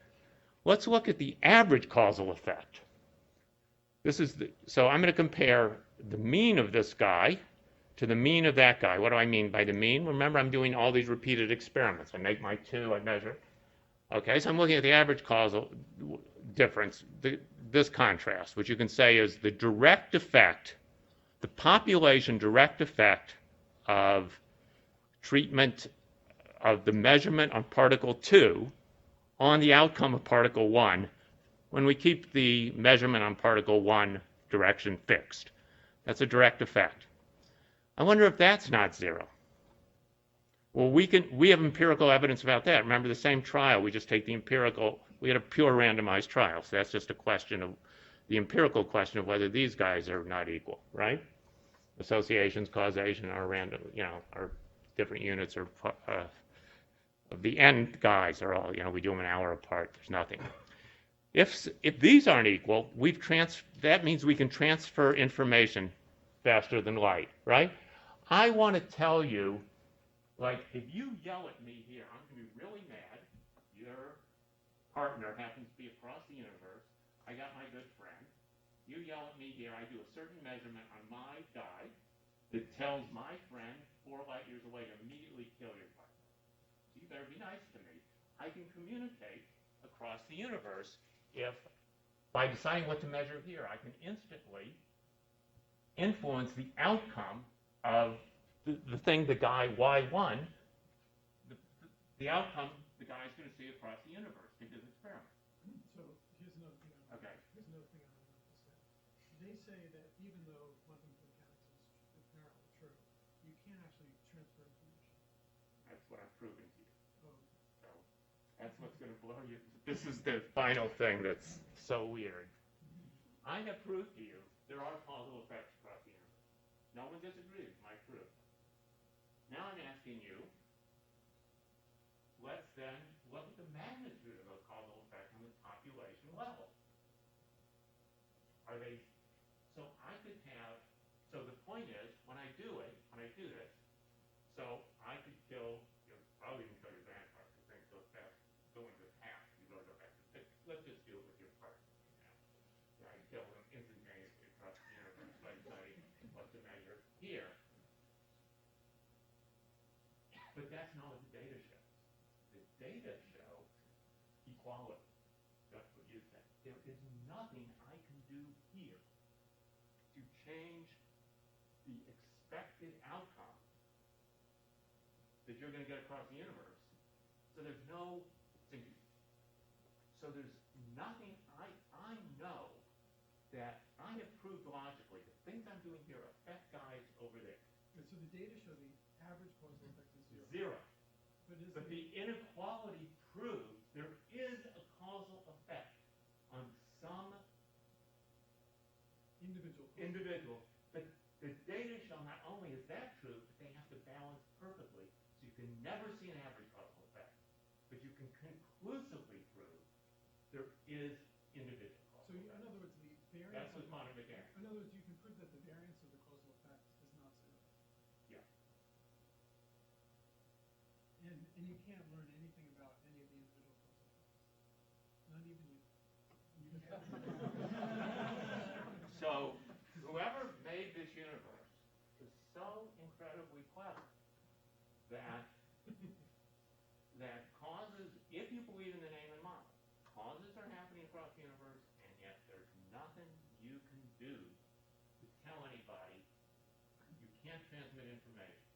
Let's look at the average causal effect. So I'm going to compare the mean of this guy to the mean of that guy. What do I mean by the mean? Remember, I'm doing all these repeated experiments. I make my 2, I measure. Okay, so I'm looking at the average causal difference, this contrast, which you can say is the direct effect, the population direct effect of treatment of the measurement on particle 2 on the outcome of particle 1 when we keep the measurement on particle 1 direction fixed. That's a direct effect. I wonder if that's not 0. Well, we have empirical evidence about that. Remember the same trial, we just take the empirical, we had a pure randomized trial, so that's just a question of, the empirical question of whether these guys are not equal, right? Associations, causation are random, are different units, or the end guys are all, we do them an hour apart, there's nothing. If these aren't equal, that means we can transfer information faster than light, right? I want to tell you, like, if you yell at me here, I'm going to be really mad. Your partner happens to be across the universe. I got my good friend. You yell at me here. I do a certain measurement on my guy that tells my friend 4 light years away to immediately kill your partner. So you better be nice to me. I can communicate across the universe if, by deciding what to measure here, I can instantly influence the outcome of the thing, the guy Y1, the outcome the guy's going to see across the universe in his experiment. So here's another thing I want to understand. They say that even though quantum mechanics is apparently true, you can't actually transfer information. That's what I'm proving to you. So that's what's going to blow you. This is the final thing that's so weird. I have proved to you there are causal effects across the universe. No one disagrees with my proof. Now I'm asking you, let's then look at the magnitude of those causal effects on the population level. Are they, so I could have, so the point is, when I do this, so I could kill, I'll even kill your grandfather, because things go fast, going to half, you really go back to 6. Let's just do it with your partner. I kill them instantaneously across the universe by deciding what to measure here. But that's not what the data shows. The data show equality. That's what you said. There is nothing I can do here to change the expected outcome that you're going to get across the universe. So there's nothing I know that I have proved logically that things I'm doing here affect guys over there. And so the data show the average causal effect is zero. Zero. But is But the inequality proves there is a causal effect on some individual. But the data show not only is that true, but they have to balance perfectly. So you can never see an average causal effect. But you can conclusively prove there is individual So causal in effect. other words, the variance. That's with quantum mechanics. In other words, you can prove that the variance of the causal effect is not zero. Yeah. And you can't learn anything about any of the individual causal effects. Not even you. So whoever made this universe is so incredibly clever that causes, if you believe in the Neyman model, causes are happening across the universe, and yet there's nothing you can do to tell anybody you can't transmit information.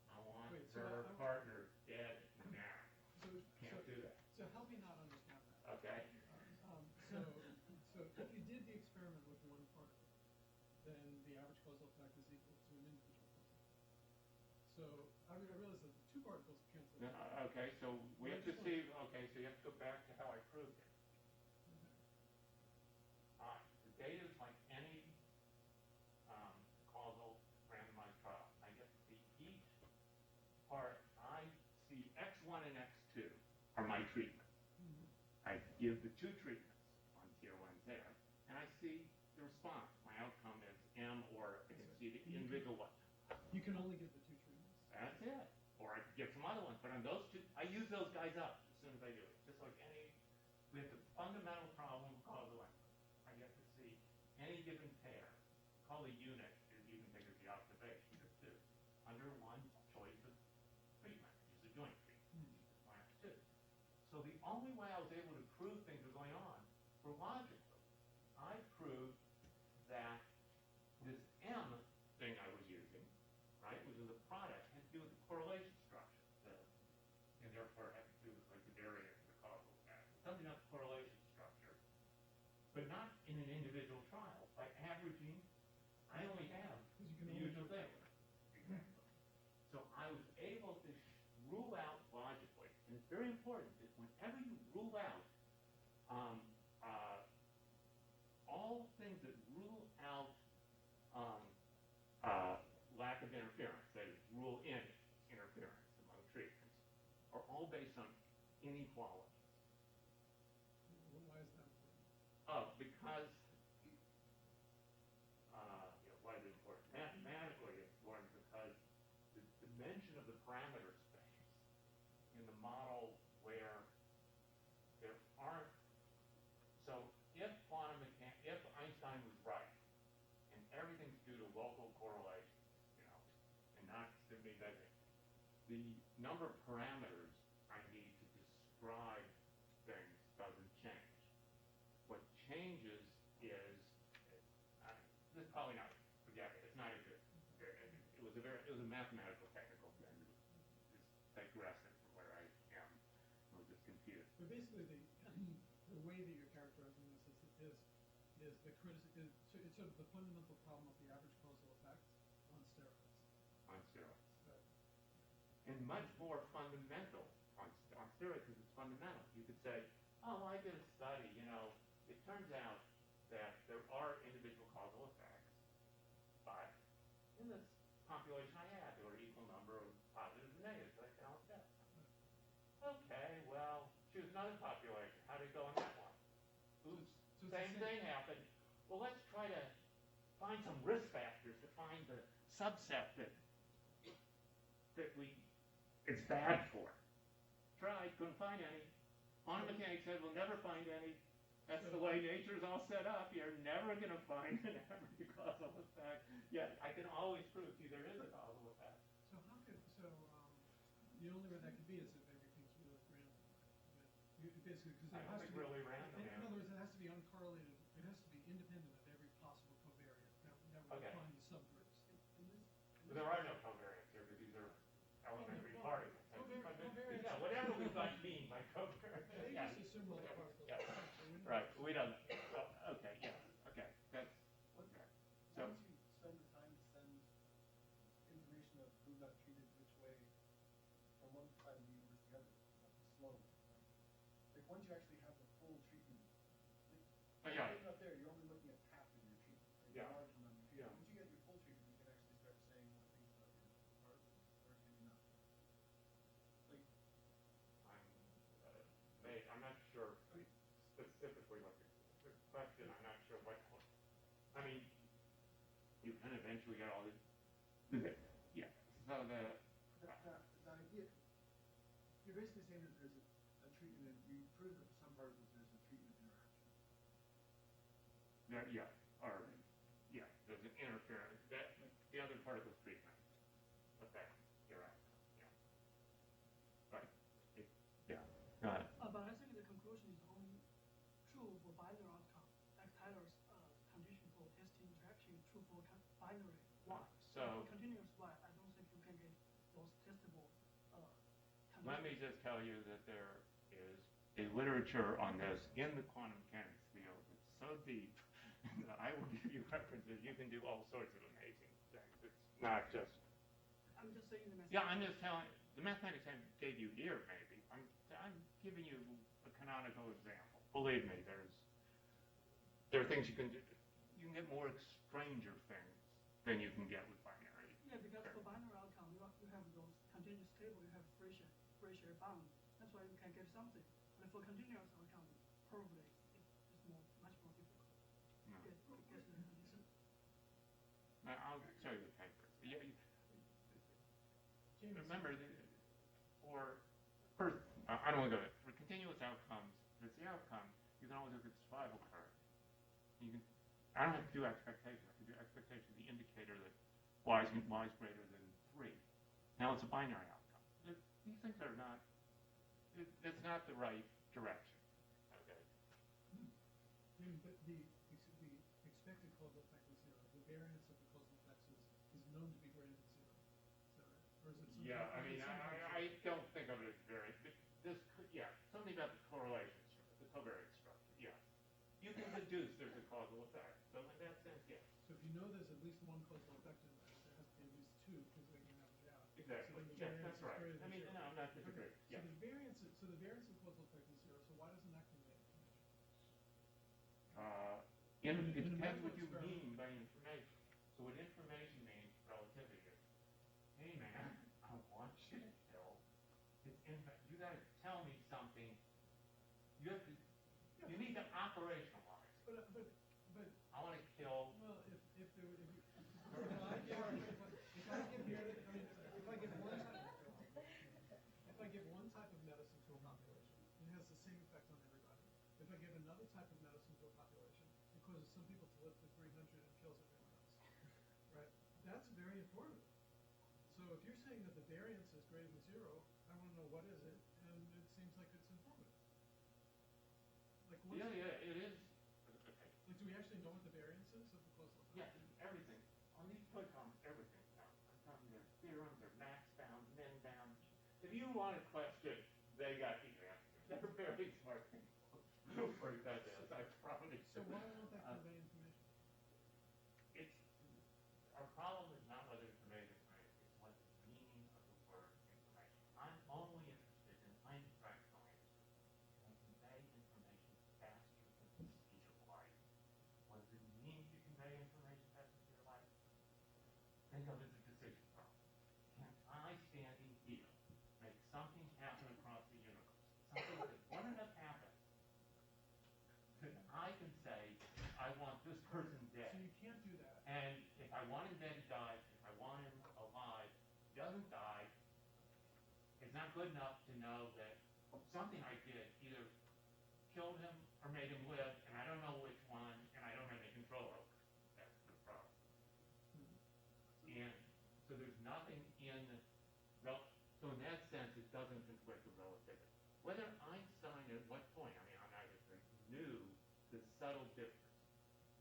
I want Wait, so her I- partner dead now. Can't do that. So help me not understand that. Okay? So if you did the experiment with one particle, then the average causal effect is equal to an individual causal effect. So I realize that the two particles cancel. No, okay, so we have to see, okay, so you have to go back to how I proved it. The data is like any causal randomized trial. I get to see each part. I see X1 and X2 are my treatment. I give the two treatments on tier 1 there, and I see the response. My outcome is M, or I can see the individual one. You can only get the two treatments. That's it. Or I could get some other ones, but on those two, I use those guys up as soon as I do it. Just like we have the fundamental problem of causal inference. I get to see any given pair. Call the unit is even bigger the observation of two. Under one choice of treatment, which is a joint treatment. Class 2. So the only way I was able to prove things were going on were logically. I proved that this M thing I was using, right, which is a product, had to do with the correlation structure, and therefore had to do with like the variance of the causal effect. Something about the correlation structure, but not in an individual trial. By averaging, I only have the usual thing. Exactly. So I was able to rule out logically, and it's very important that whenever you rule out all things that rule out lack of interference, that is, rule in interference among treatments, are all based on inequality. Well, why is that important? Because, why is it important? Mathematically, it's important because the dimension of the parameter space in the model where there aren't, so if Einstein was right, and everything's due to local correlation, and not simply measuring, the number of parameters I need to describe things doesn't change. What changes is, this is probably not, forget it, it's not a good, it was a mathematical technical thing. It's digressing from where I am. I was just confused. But basically, the way that you're characterizing this is so it's sort of the fundamental problem of the average causal effect on steroids. On steroids. Right. And much more fundamental on steroids because it's fundamental. You could say, oh, I did a study, it turns out that there are individual causal effects, but in this population I had, there were an equal number of positives and negatives, so I balanced that. Okay, well, choose another population. How did it go in that one? Oops, So it's same thing happened. Well, let's try to find some risk factors to find the subset that it's bad for. Tried, couldn't find any. Quantum mechanics said we'll never find any. That's the way nature's all set up. You're never going to find an average causal effect. Yet I can always prove to you there is a causal effect. So the only way that could be is if everything's really random. Basically, because I don't think really random. In other words, it has to be uncorrelated. It has to be independent of every possible covariate that would Okay. define the subgroups. But there are no covariates here because these are elementary particles. Covariates. Yeah, whatever we might mean by covariates. They Yeah. just assume all the particles. Yeah. They wouldn't- Right, we don't. Well, okay, yeah, okay. got treated which way from one side of the universe to the other, slowly. Right? Like once you actually have the full treatment, like, Yeah. looking up there, you're only looking at half of your treatment, like Yeah. a large amount of treatment. Yeah. Once you get your full treatment, you can actually start saying more things about your particles, or maybe not. Like, I'm not sure specifically what the question, I'm not sure what, I mean, you can eventually get all this, yeah, so the idea, you're basically saying that there's a treatment, and you prove that for some particles there's a treatment interaction. yeah, or, yeah, there's an interference, that, the other particles treatment affects your outcome, yeah. But, yeah, But I think the conclusion is only true for binary outcome, like Tyler's condition for testing interaction is true for binary Y. So, for continuous Y, I don't think you can get those testable let me conditions. just tell you that there is a literature on this in the quantum mechanics field. It's so deep that I will give you references. You can do all sorts of amazing things. It's not just. I'm just saying the message. Yeah, I'm just telling. The mathematics I gave you here, maybe. I'm giving you a canonical example. Believe me, there are things you can do. You can get more stranger things than you can get with binary. Yeah, because for binary outcome, you have those continuous table, you have free share bound. That's why you can get something. But for continuous outcome, probably it's much more difficult No. to get the condition. I'll show you the papers. James, Remember, I don't want to go there. For continuous outcomes, that's the outcome. You can always look at the survival curve. I don't have to do expectation. I can do expectation, the indicator that y is greater than 3. Now it's a binary outcome. These things are not. That's not the right direction. Okay. but the expected causal effect is zero. The variance of the causal effects is known to be greater than zero. Is that right? Or is it something? Yeah, I mean, I don't think of it as very. Something about the correlation structure, the covariance structure. Yeah, you can deduce there's a causal effect. So in that sense, yes. So if you know there's at least one causal effect in there, there has to be at least two because they can average out. Exactly. So Yes, that's right. I mean, zero. no, I'm not disagreeing. Okay. Yeah. So the variance of causal effect is zero. So why doesn't that convey information? It depends what you experiment. mean by information. So what information means, relativity is, hey man, I want you to kill. You got to tell me something. You need to operationalize. But I want to kill. well, if I give one type of medicine to a population, it has the same effect on everybody. If I give another type of medicine to a population, it causes some people to live to 300 and kills everyone else. Right? That's very informative. So if you're saying that the variance is greater than zero, I want to know what is it, and it seems like it's informative. Like what? Yeah, it is. Okay. Like, do we actually know what the variance is of the causal effect? Yeah, everything. On these protons, everything counts. I'm talking their theorems, their max bound, min bound. If you want a question, they got the answer. They're very smart people. For that is, I promise you. So why won't that convey information? It's our problem is not whether it's conveyed information, it's what the meaning of the word information. I'm only interested in Einstein science. Can I convey information faster than the speed of light? What does it mean to convey information faster than the speed of light? Think of it as a decision problem. Can I, standing here, make something happen across the universe? Something that wouldn't have happened. That I can say, I want this person dead. So you can't do that. And if I want him dead, he dies. If I want him alive, he doesn't die. It's not good enough to know that something I did either killed him or made him live, and I don't know which one, and I don't have any control over it. That's the problem. And so there's nothing in so in that sense, it doesn't conflict with relativity. Whether Einstein at what point, I mean, I'm not even knew the subtle difference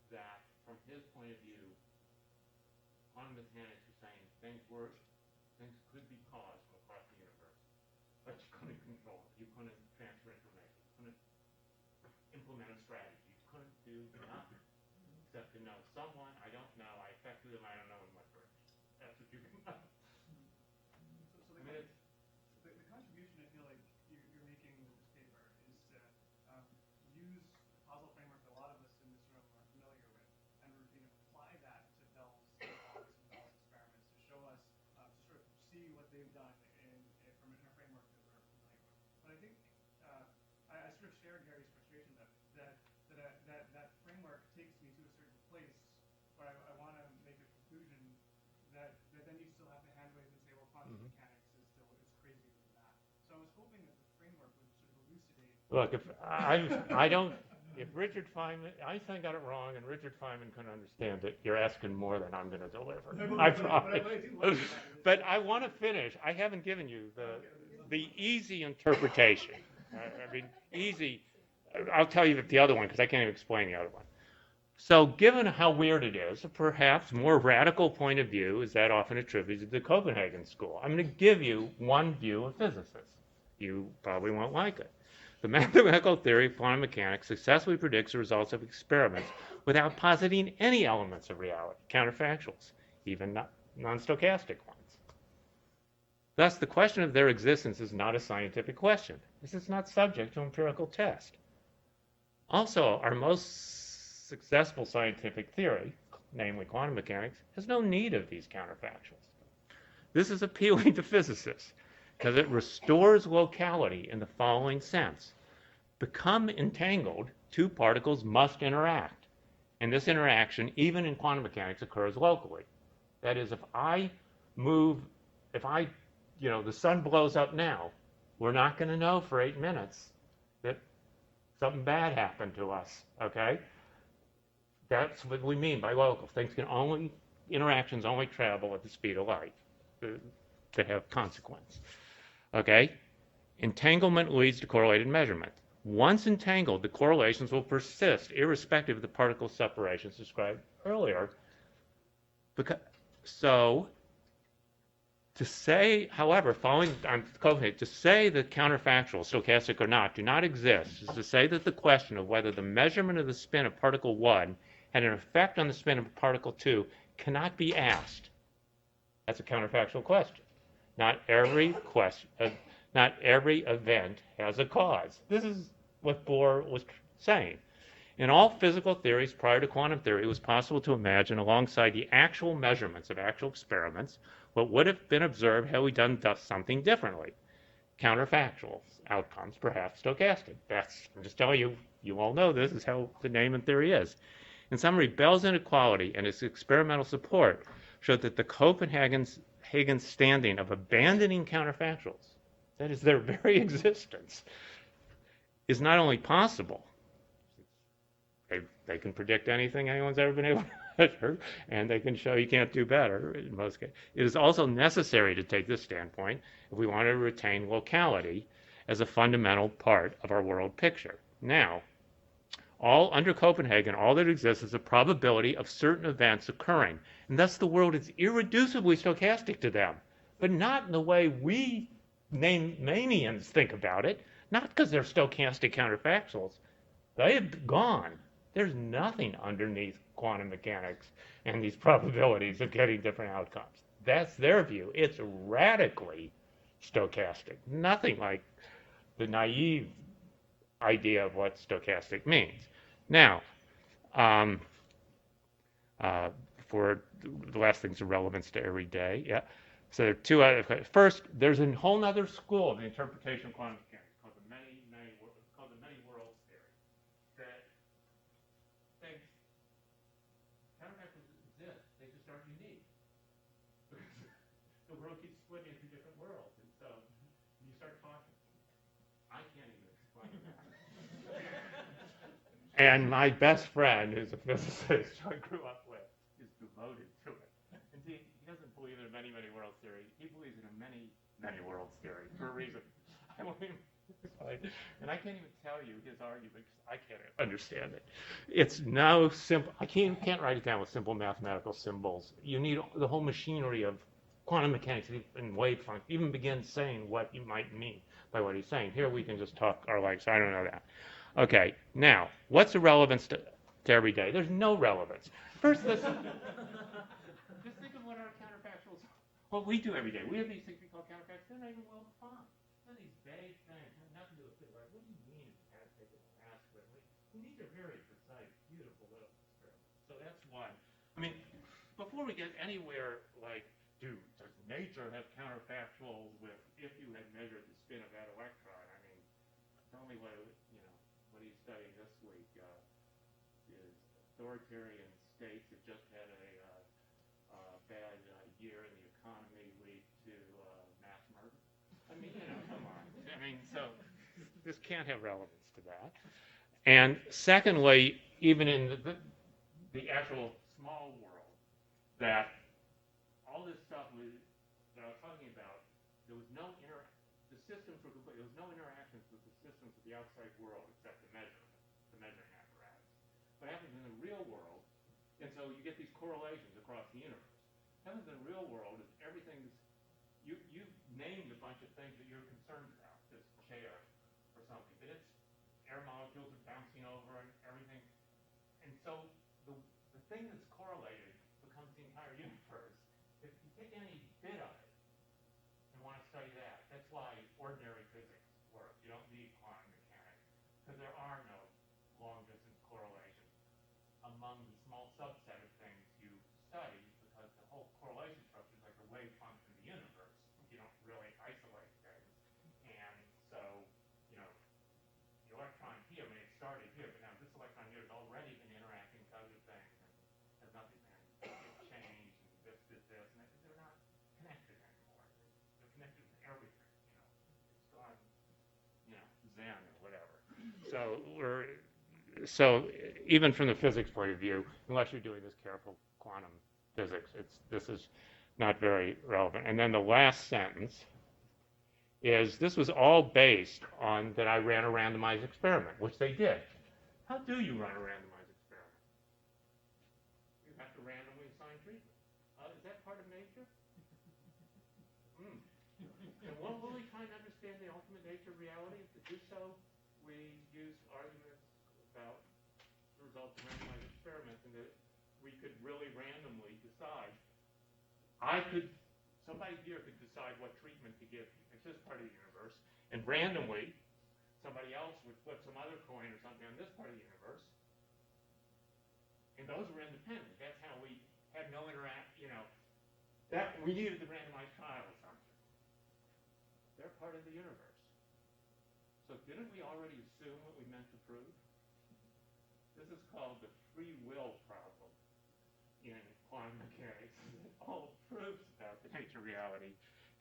that from his point of view, quantum mechanics was saying things could be caused from across the universe, but you couldn't control it. You couldn't transfer information. You couldn't implement a strategy. You couldn't do nothing except to know someone I don't know. I affected them. I don't know in what direction. That's what you can know. they've done from a framework that we're familiar with. But I think I sort of shared Gary's frustration that framework takes me to a certain place where I want to make a conclusion that then you still have to hand wave and say, well, quantum mechanics is crazier than that. So I was hoping that the framework would sort of elucidate. Look, I don't, if Richard Feynman, Einstein got it wrong and Richard Feynman couldn't understand it, you're asking more than I'm going to deliver. I promise. But I want to finish. I haven't given you the easy interpretation. I mean, easy. I'll tell you the other one because I can't even explain the other one. So given how weird it is, a perhaps more radical point of view is that often attributed to the Copenhagen School. I'm going to give you one view of physicists. You probably won't like it. The mathematical theory of quantum mechanics successfully predicts the results of experiments without positing any elements of reality, counterfactuals, even non-stochastic ones. Thus, the question of their existence is not a scientific question. This is not subject to empirical test. Also, our most successful scientific theory, namely quantum mechanics, has no need of these counterfactuals. This is appealing to physicists because it restores locality in the following sense. Become entangled, two particles must interact. And this interaction, even in quantum mechanics, occurs locally. That is, if the sun blows up now, we're not going to know for 8 minutes that something bad happened to us, okay? That's what we mean by local. Interactions only travel at the speed of light to have consequence, okay? Entanglement leads to correlated measurement. Once entangled, the correlations will persist irrespective of the particle separations described earlier. To say, however, following on Copenhagen, to say that counterfactuals, stochastic or not, do not exist is to say that the question of whether the measurement of the spin of particle 1 had an effect on the spin of particle 2 cannot be asked. That's a counterfactual question. Not every event has a cause. This is what Bohr was saying. In all physical theories prior to quantum theory, it was possible to imagine alongside the actual measurements of actual experiments what would have been observed had we done something differently. Counterfactual outcomes, perhaps stochastic. I'm just telling you, you all know this is how the name and theory is. In summary, Bell's inequality and its experimental support showed that the Copenhagen standing of abandoning counterfactuals, that is their very existence, is not only possible, they can predict anything anyone's ever been able to measure, and they can show you can't do better in most cases. It is also necessary to take this standpoint if we want to retain locality as a fundamental part of our world picture. Now, under Copenhagen, all that exists is a probability of certain events occurring, and thus the world is irreducibly stochastic to them, but not in the way we Manians think about it, not because they're stochastic counterfactuals. They have gone. There's nothing underneath quantum mechanics and these probabilities of getting different outcomes. That's their view. It's radically stochastic. Nothing like the naive idea of what stochastic means. Now, for the last things of relevance to every day, yeah. So there are two other. First, there's a whole other school of the interpretation of quantum mechanics called the many worlds theory that thinks counterfactuals exist. They just aren't unique. The world keeps splitting into different worlds, and so you start talking. I can't even explain that. And my best friend, who's a physicist who I grew up with, is devoted to it. Indeed, he doesn't believe in a many worlds theory. He believes in a many worlds theory for a reason. And I can't even tell you his argument because I can't understand it. It's no simple. I can't write it down with simple mathematical symbols. You need the whole machinery of quantum mechanics and wave function, even begin saying what you might mean by what he's saying. Here we can just talk our lives. I don't know that. Okay, now, what's the relevance to every day? There's no relevance. First, just think of what our counterfactuals, what we do every day. We have these things we call counterfactuals. They're not even well defined. They're these vague things. They have nothing to do with it. Like, what do you mean if you have to take an aspirin? These are very precise, beautiful little experiments. So that's one. I mean, before we get anywhere like does nature have counterfactuals with if you had measured the spin of that electron? I mean, the only way, what he's studying this week is authoritarian states that just had a bad year in the economy lead to mass murder. I mean, come on. I mean, so this can't have relevance to that. And secondly, even in the actual small world, that all this stuff that I was talking about, there was no the systems were complete. There was no interactions with the systems of the outside world except the measuring apparatus. What happens in the real world, and so you get these correlations across the universe. What happens in the real world is everything's you named a bunch of things that you're concerned about, this chair or something, but it's air molecules are bouncing over and everything. And so the thing that's correlated becomes the entire universe. If you take any bit of it and want to study that, that's why ordinary physics works. You don't need quantum mechanics because there are no long-distance correlations among the small subset of things you study, because the whole correlation structure is like a wave function of the universe. You don't really isolate things. And so, the electron here may have started here, but now this electron here has already been interacting with other things and has nothing been changed and this, and they're not connected anymore. They're connected to everything, It's gone, Zen or whatever. So even from the physics point of view, unless you're doing this careful quantum physics, this is not very relevant. And then the last sentence is, this was all based on that I ran a randomized experiment, which they did. How do you run a randomized experiment? You have to randomly assign treatment. Is that part of nature? And won't we kind of understand the ultimate nature of reality? To do so, we use arguments about the results of randomized experiments, and that we could really randomly decide. Somebody here could decide what treatment to give you. It's this part of the universe. And randomly, somebody else would flip some other coin or something on this part of the universe. And those were independent. That's how we had no that we needed the randomized trial assumption. They're part of the universe. So didn't we already assume what we meant to prove? This is called the free will problem in quantum mechanics. All proofs about the nature of reality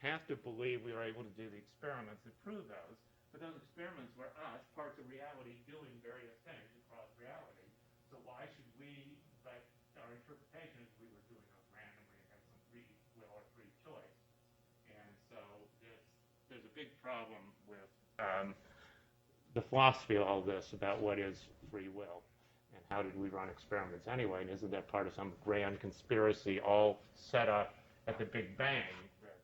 have to believe we are able to do the experiments that prove those, but those experiments were us, parts of reality, doing various things across reality. So why should we, but our interpretation is we were doing those randomly and had some free will or free choice. And so there's a big problem with the philosophy of all this about what is free will. And how did we run experiments anyway? And isn't that part of some grand conspiracy all set up at the Big Bang that,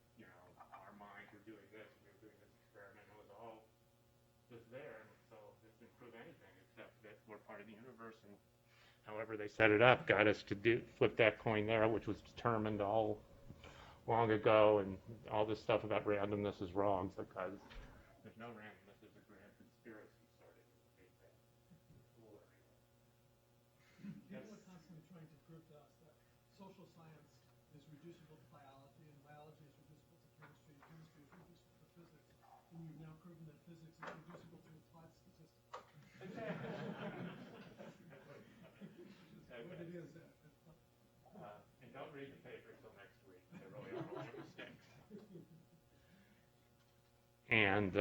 our minds were doing this, we were doing this experiment, and it was all just there. And so this didn't prove anything except that we're part of the universe. And however they set it up got us to flip that coin there, which was determined all long ago. And all this stuff about randomness is wrong because there's no randomness. There's a grand conspiracy started at the Big Bang. People are constantly trying to prove to us that social science is reducible to biology, and biology is reducible to chemistry, and chemistry is reducible to physics. And you've now proven that physics is reducible to applied statistics. Exactly. What it is. And don't read the paper until next week. There really are a lot of mistakes. And,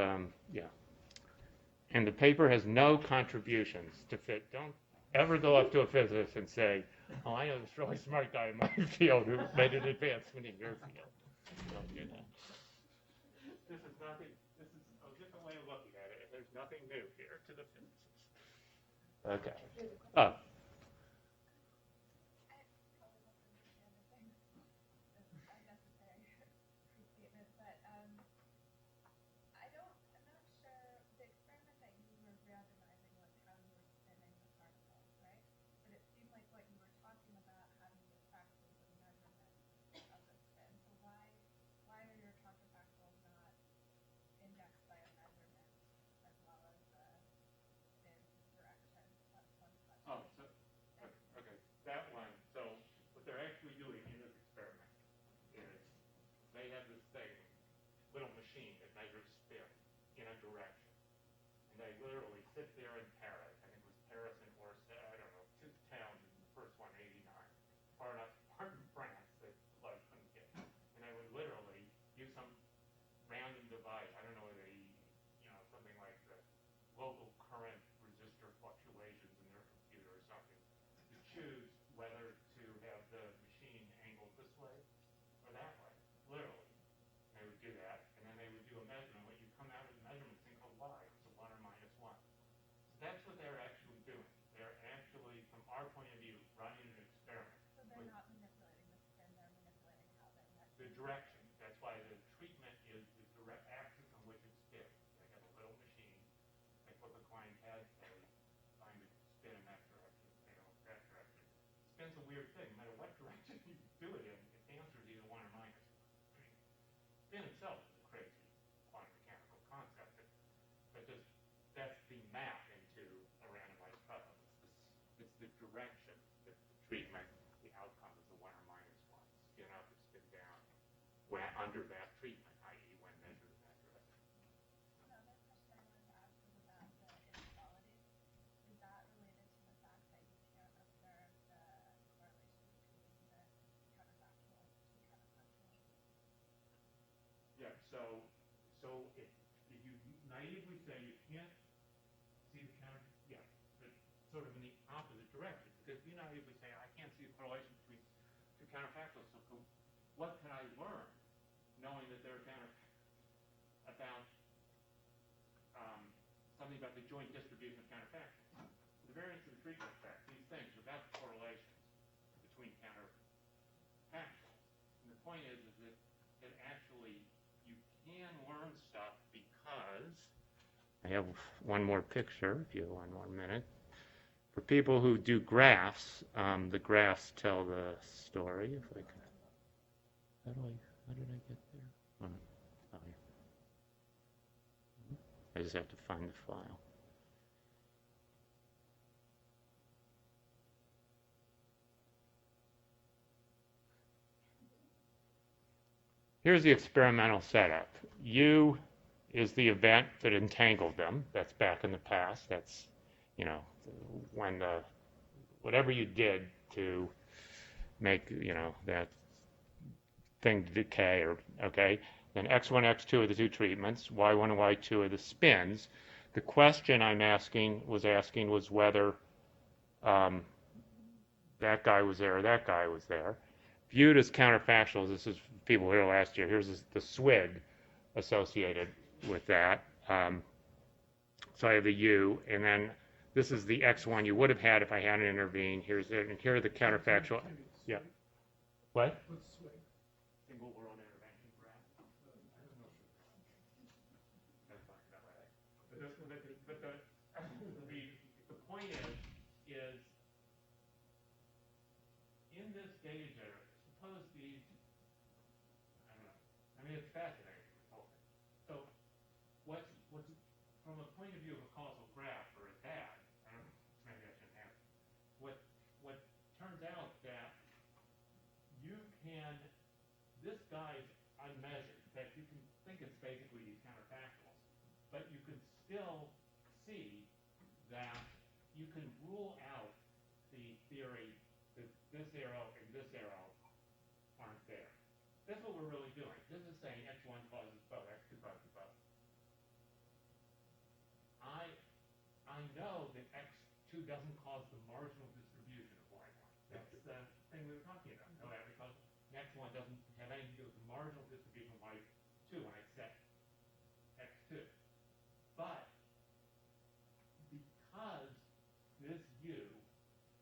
And the paper has no contributions to fit. Don't ever go up to a physicist and say, oh, I know this really smart guy in my field who made an advancement in your field. Don't do that. This is nothing. This is a different way of looking at it. There's nothing new here to the physicist. Okay. Oh. Oh, so machine that measures spin in a direction. And they literally sit there in Paris. I think it was Paris and Orsay, I don't know, two towns, and the first one, 89, far enough apart in France that the light couldn't get. And they would literally use some random device. I don't know whether they, something like the local current resistor fluctuations in their computer or something, to choose whether to have the machine angled this way or that way, literally. They would do that, and then they would do a measurement. What you come out of the measurement thing called Y, it's a 1 or minus 1. So that's what they're actually doing. They're actually, from our point of view, running an experiment. So they're not manipulating the spin, they're manipulating how they're measuring. The direction. That's why the treatment is the direct axis on which it spins. They have a little machine. They put the client head, they find it spin in that direction, that direction. Spin's a weird thing. No matter what direction you do it in, its answer is either 1 or minus 1. I mean, spin itself is a crazy quantum mechanical concept, but just that's the map into a randomized puzzle. It's the direction that the treatment, the outcome is the 1 or minus 1. Spin up or spin down. When under that treatment, i.e. when measured in that direction. Another question I wanted to ask was about the inequality. Is that related to the fact that you can't observe the correlation between the counterfactual and counterfactual? Yeah, so if you naively say you can't see the counter, but sort of in the opposite direction, because you naively say I can't see the correlation between two counterfactuals, so what can I learn knowing that they're about something about the joint distribution of counterfactuals? The variance of the treatment effect, these things are about the correlations between counterfactuals. And the point is that actually you can learn stuff because I have one more picture, if you have one more minute. For people who do graphs, the graphs tell the story. If I can, how did I get there? Oh, yeah. I just have to find the file. Here's the experimental setup. U is the event that entangled them. That's back in the past. That's, when whatever you did to make, that thing decay, okay? Then X1, X2 are the two treatments. Y1 and Y2 are the spins. The question I'm asking was whether that guy was there or that guy was there. Viewed as counterfactuals, this is people here last year. Here's the SWID associated with that. So I have the U, and then this is the X1 you would have had if I hadn't intervened. Here are the counterfactual. Yeah. What? What's swing? Single world intervention graph. That's fine, that way. But the point is in this data generator, suppose these, I don't know. I mean, it's fascinating, this whole thing. So what's from a point of view of a causal graph or a DAG, I don't know, maybe I shouldn't have it. What turns out that you can, this guy's unmeasured. In fact, you can think it's basically these counterfactuals, but you can still see that you can rule out the theory that this arrow and this arrow aren't there. That's what we're really doing. This is saying X1 causes both, X2 causes both. I know that X2 doesn't cause the marginal distribution of Y1. That's the thing we were talking about. No, because X1 doesn't have anything to do with the marginal distribution of Y2 when I set X2. But because this U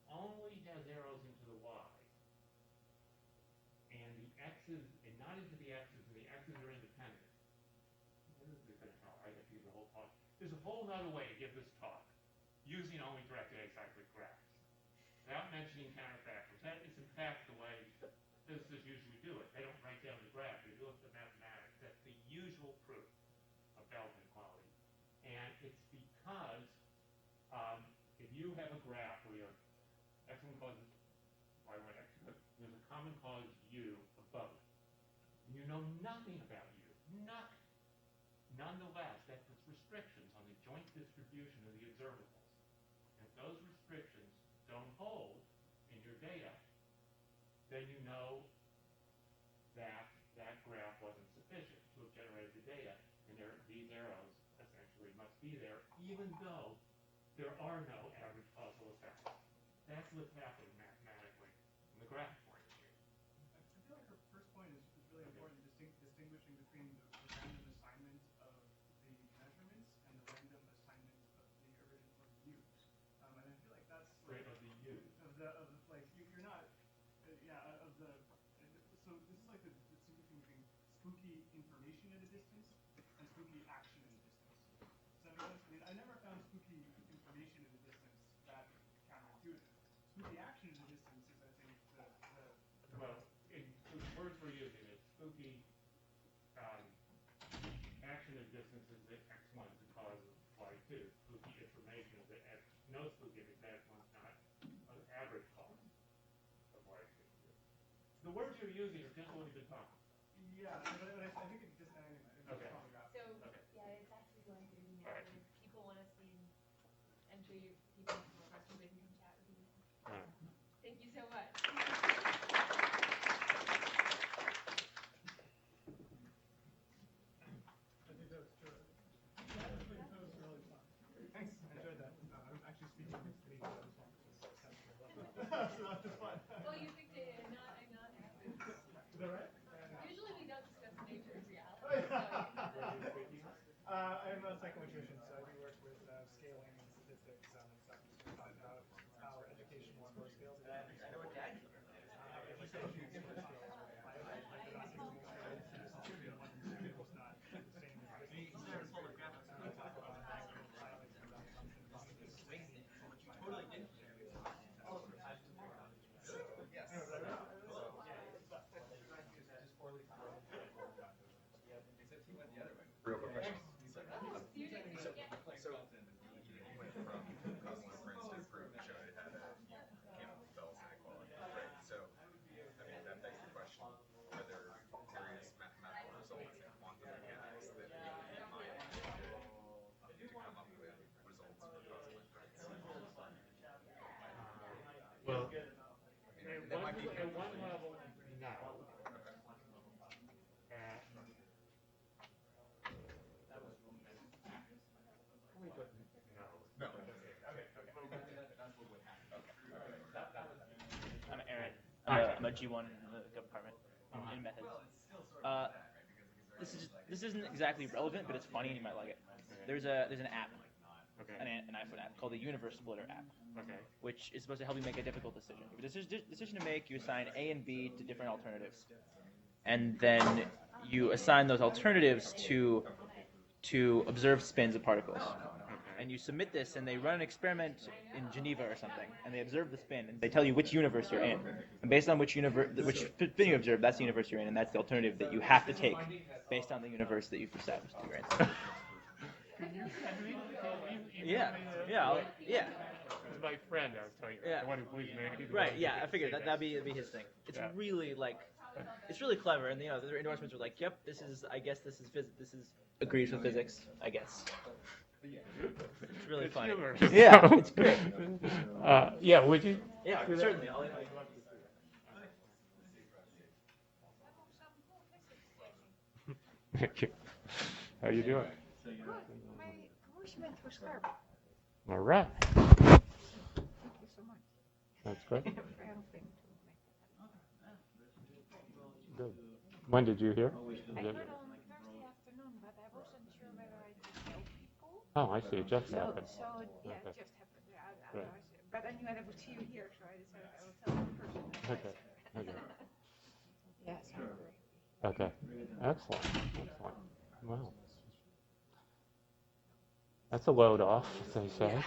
only has arrows into the Y, and the X's, and not into the X's, and the X's are independent. This is going to help. I have to use the whole talk. There's a whole other way to give this talk, using only directed acyclic graphs, without mentioning counterfactuals. That is, in fact, the way physicists usually do it. They don't write down the graph. They do it with mathematics. That's the usual proof of Bell's inequality. And it's because if you have a graph where you have X1 causes Y1, X2, there's a common cause U of both. And you know nothing about U. Nothing. Nonetheless, that puts restrictions on the joint distribution of the observables. If those restrictions don't hold in your data, then you know that that graph wasn't sufficient to have generated the data, and these arrows essentially must be there, even though there are no average causal effects. That's what's happening mathematically from the graph point of view. I feel like her first point is really important, distinguishing between the random assignment of the measurements and the random assignment of the original views. And I feel like that's like, Of the U. Like you're not of the so this is like the distinction between spooky information at a distance and spooky action at a distance. Does that make sense? I mean, I never found spooky information at a distance that counterintuitive. Spooky action at a distance is, I think, Well, the words we're using is spooky action at distance is that X1 is the cause of Y2. Spooky information is that no spooky is that X1's not an average cause of Y2. The words you're using are just what we've been talking about. yeah, but I think it just anyway. Okay. So, Okay. yeah, it's actually going through the All right. If people want to see, enter your people have more questions, they can come chat with you. All right. Thank you so much. I think that's true. That was really fun. Thanks, I enjoyed that. I'm actually speaking with me. So that was fun. Well, you picked it and not average. Is that right? Usually we don't discuss the nature of reality. I'm a psychometrician, so I do work with scaling and statistics and stuff. So talk about how education score scales. I know what Dad scales. Education score scales. Real quick question. You did, yeah. So he went from Cosmo Prince to prove show it had a Bell's inequality, right? So, I mean, that begs the question, are there various mathematical results in quantum mechanics that really might to come up with results for Cosmo Prince? Well, I mean, that might be at one level, no. No. I'm Aaron. I'm a G1 in the department in methods. This isn't exactly relevant, but it's funny and you might like it. There's an app, Okay. an iPhone app called the Universe Splitter app, Okay. which is supposed to help you make a difficult decision. If you have a decision to make, you assign A and B to different alternatives, and then you assign those alternatives to observed spins of particles. And you submit this, and they run an experiment in Geneva or something, and they observe the spin, and they tell you which universe you're in. And based on which spin you observe, that's the universe you're in, and that's the alternative that you have to take based on the universe that you've established you're in. Yeah. My friend, I was telling you, Yeah. the one who believes in it. Right, yeah, I figured that'd be his thing. It's Yeah. really it's really clever, and the endorsements are like, yep, this is agrees with physics, I guess. It's really funny. humorous. Yeah, it's great. Yeah, would you? Yeah, certainly. I'll invite you. Thank you. How you doing? Good. My voice went through Skype. All right. Thank you so much. That's great. For helping to make that happen. Good. When did you hear? I Is heard it- on Thursday afternoon, but I wasn't sure whether I could tell people. Oh, I see. It just happened. So yeah, Okay. it just happened. Right. But I knew I would see you here, so I decided I will tell the person. Okay. Okay. Yes, I'm very happy. Okay. Excellent. Excellent. Wow. That's a load off, as they say. Yeah.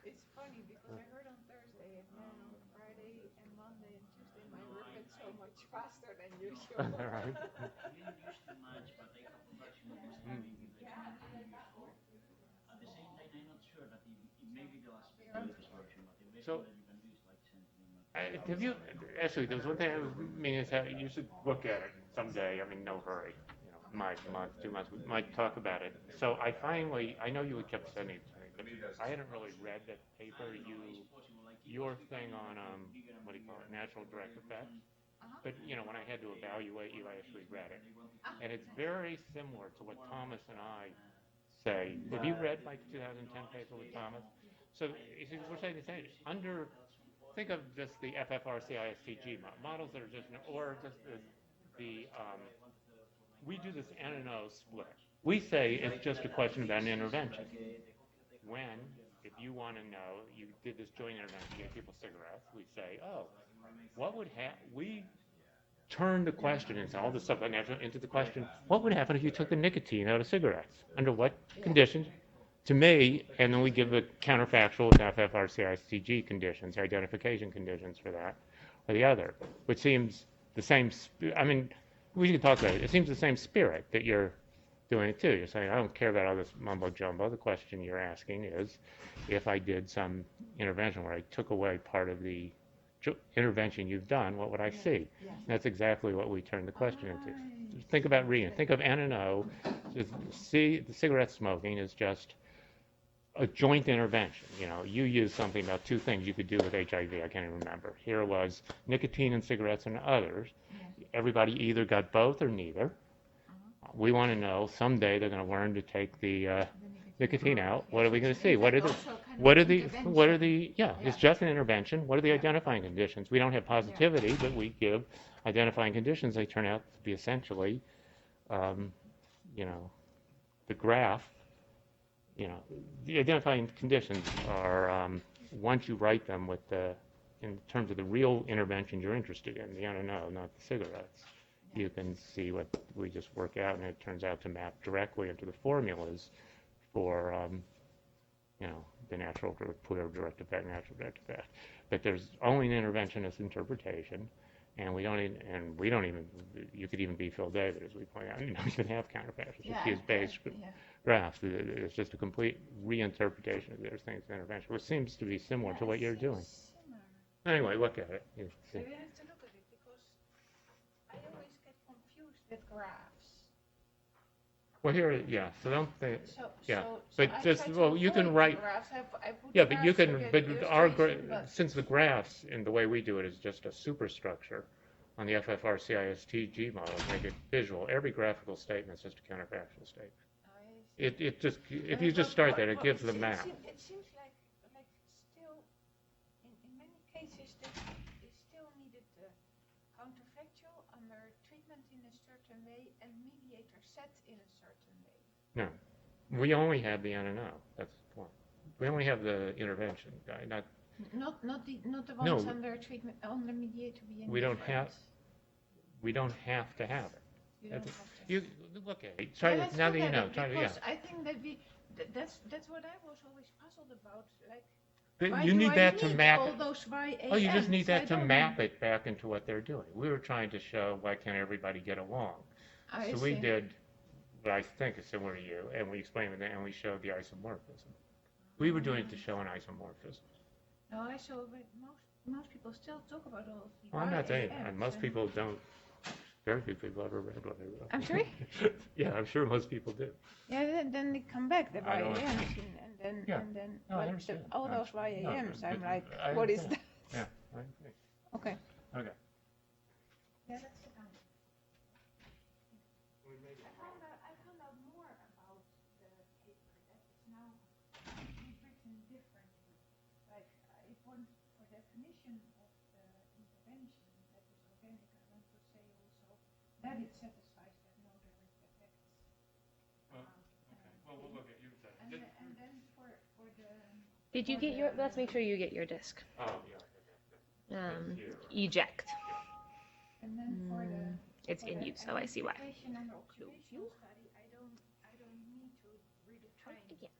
It's funny because I heard on Thursday and then on Friday and Monday and Tuesday my work went so much faster than usual. Right. I didn't use too much, but I have production almost maybe like At the same time, I'm not sure that it may be the last version, but the best So- one that you can do is like sending them. Have you, actually, there's one thing I was meaning is that you should look at it someday. I mean, no hurry. month, 2 months, we might talk about it. So I finally, I know you had kept sending it to me, but I hadn't really read the paper, your thing on, what do you call it, natural direct effects. But, you know, when I had to evaluate you, I actually read it. And it's very similar to what Thomas and I say. Have you read my 2010 paper with Thomas? So you see, we're saying the same. Think of just the FFR-CISTG models that are just, or just we do this N and O split. We say it's just a question about an intervention. When, if you want to know, you did this joint intervention, you gave people cigarettes, we say, oh, what would happen? We turn the question into all this stuff into the question, what would happen if you took the nicotine out of cigarettes? Under what conditions? To me, and then we give the counterfactual with FFR-CISTG conditions, identification conditions for that, or the other, which seems the same, I mean, we can talk about it. It seems the same spirit that you're doing it too. You're saying, I don't care about all this mumbo jumbo. The question you're asking is, if I did some intervention where I took away part of the intervention you've done, what would I see? That's exactly what we turned the question into. Think about reading. Think of N and O. See, the cigarette smoking is just a joint intervention. You know, you used something about 2 things you could do with HIV. I can't even remember. Here it was nicotine and cigarettes and others. Everybody either got both or neither. We want to know someday they're going to learn to take the nicotine out. What are we going to see? It's just an intervention. What are the identifying conditions? We don't have positivity, but we give identifying conditions. They turn out to be essentially, you know, the graph. You know, the identifying conditions are, once you write them with in terms of the real intervention you're interested in, the NNO, not the cigarettes, you can see what we just work out, and it turns out to map directly into the formulas for, you know, the natural direct effect, natural direct effect. But there's only an interventionist interpretation, and we don't even, you could even be Phil David, as we point out, you don't even have counterfactuals. It's his base graphs. It's just a complete reinterpretation of those things in intervention, which seems to be similar to what you're doing. Anyway, look at it. We have to look at it because I always get confused with graphs. Well, here, so don't think, but I just, try to well, you can avoid write, graphs. I put yeah, but you graphs to can, get but our, illustration, but since the graphs, in the way we do it, is just a superstructure on the FFR-CISTG model, make it visual. Every graphical statement is just a counterfactual statement. It just, if you just start that, it gives the map. It seems like still, in many cases, they still needed the counterfactual under treatment in a certain way and mediator set in a certain way. No, we only have the NNO. That's the point. We only have the intervention guy, not the ones under treatment, under mediator being we don't different. we don't have to have it. You don't have to. You look at it. Try it now that you know. Try it. Because I think that that's what I was always puzzled about. Like, But why you do need I that to need map all it. those YAMs? Oh, you just need that to I don't map it back into what they're doing. We were trying to show why can't everybody get along. So we did what I think is similar to you, and we explained it, and we showed the isomorphism. We were doing it to show an isomorphism. No, I saw, but most people still talk about all of the Well, I'm not saying YAMs, that. Most and- people don't. Very few people ever read what I wrote. I'm sorry? Yeah, I'm sure most people do. Yeah, then they come back, the I don't- YAMs, and Yeah. then No, I but understand. all No, those YAMs, but I'm like, I what is understand. that? Yeah, I agree. Okay. Okay. Yeah, that's it. I found out more about the paper that is now written differently. Like, for definition of intervention that is organic, I want to say also that it satisfies that no direct effects. Well, we'll look at you. And then for the Did you get your, let's make sure you get your disc. Oh, yeah. Eject. and then for the It's in use, so I see why. identification and observational study, I don't need to read the train. Again.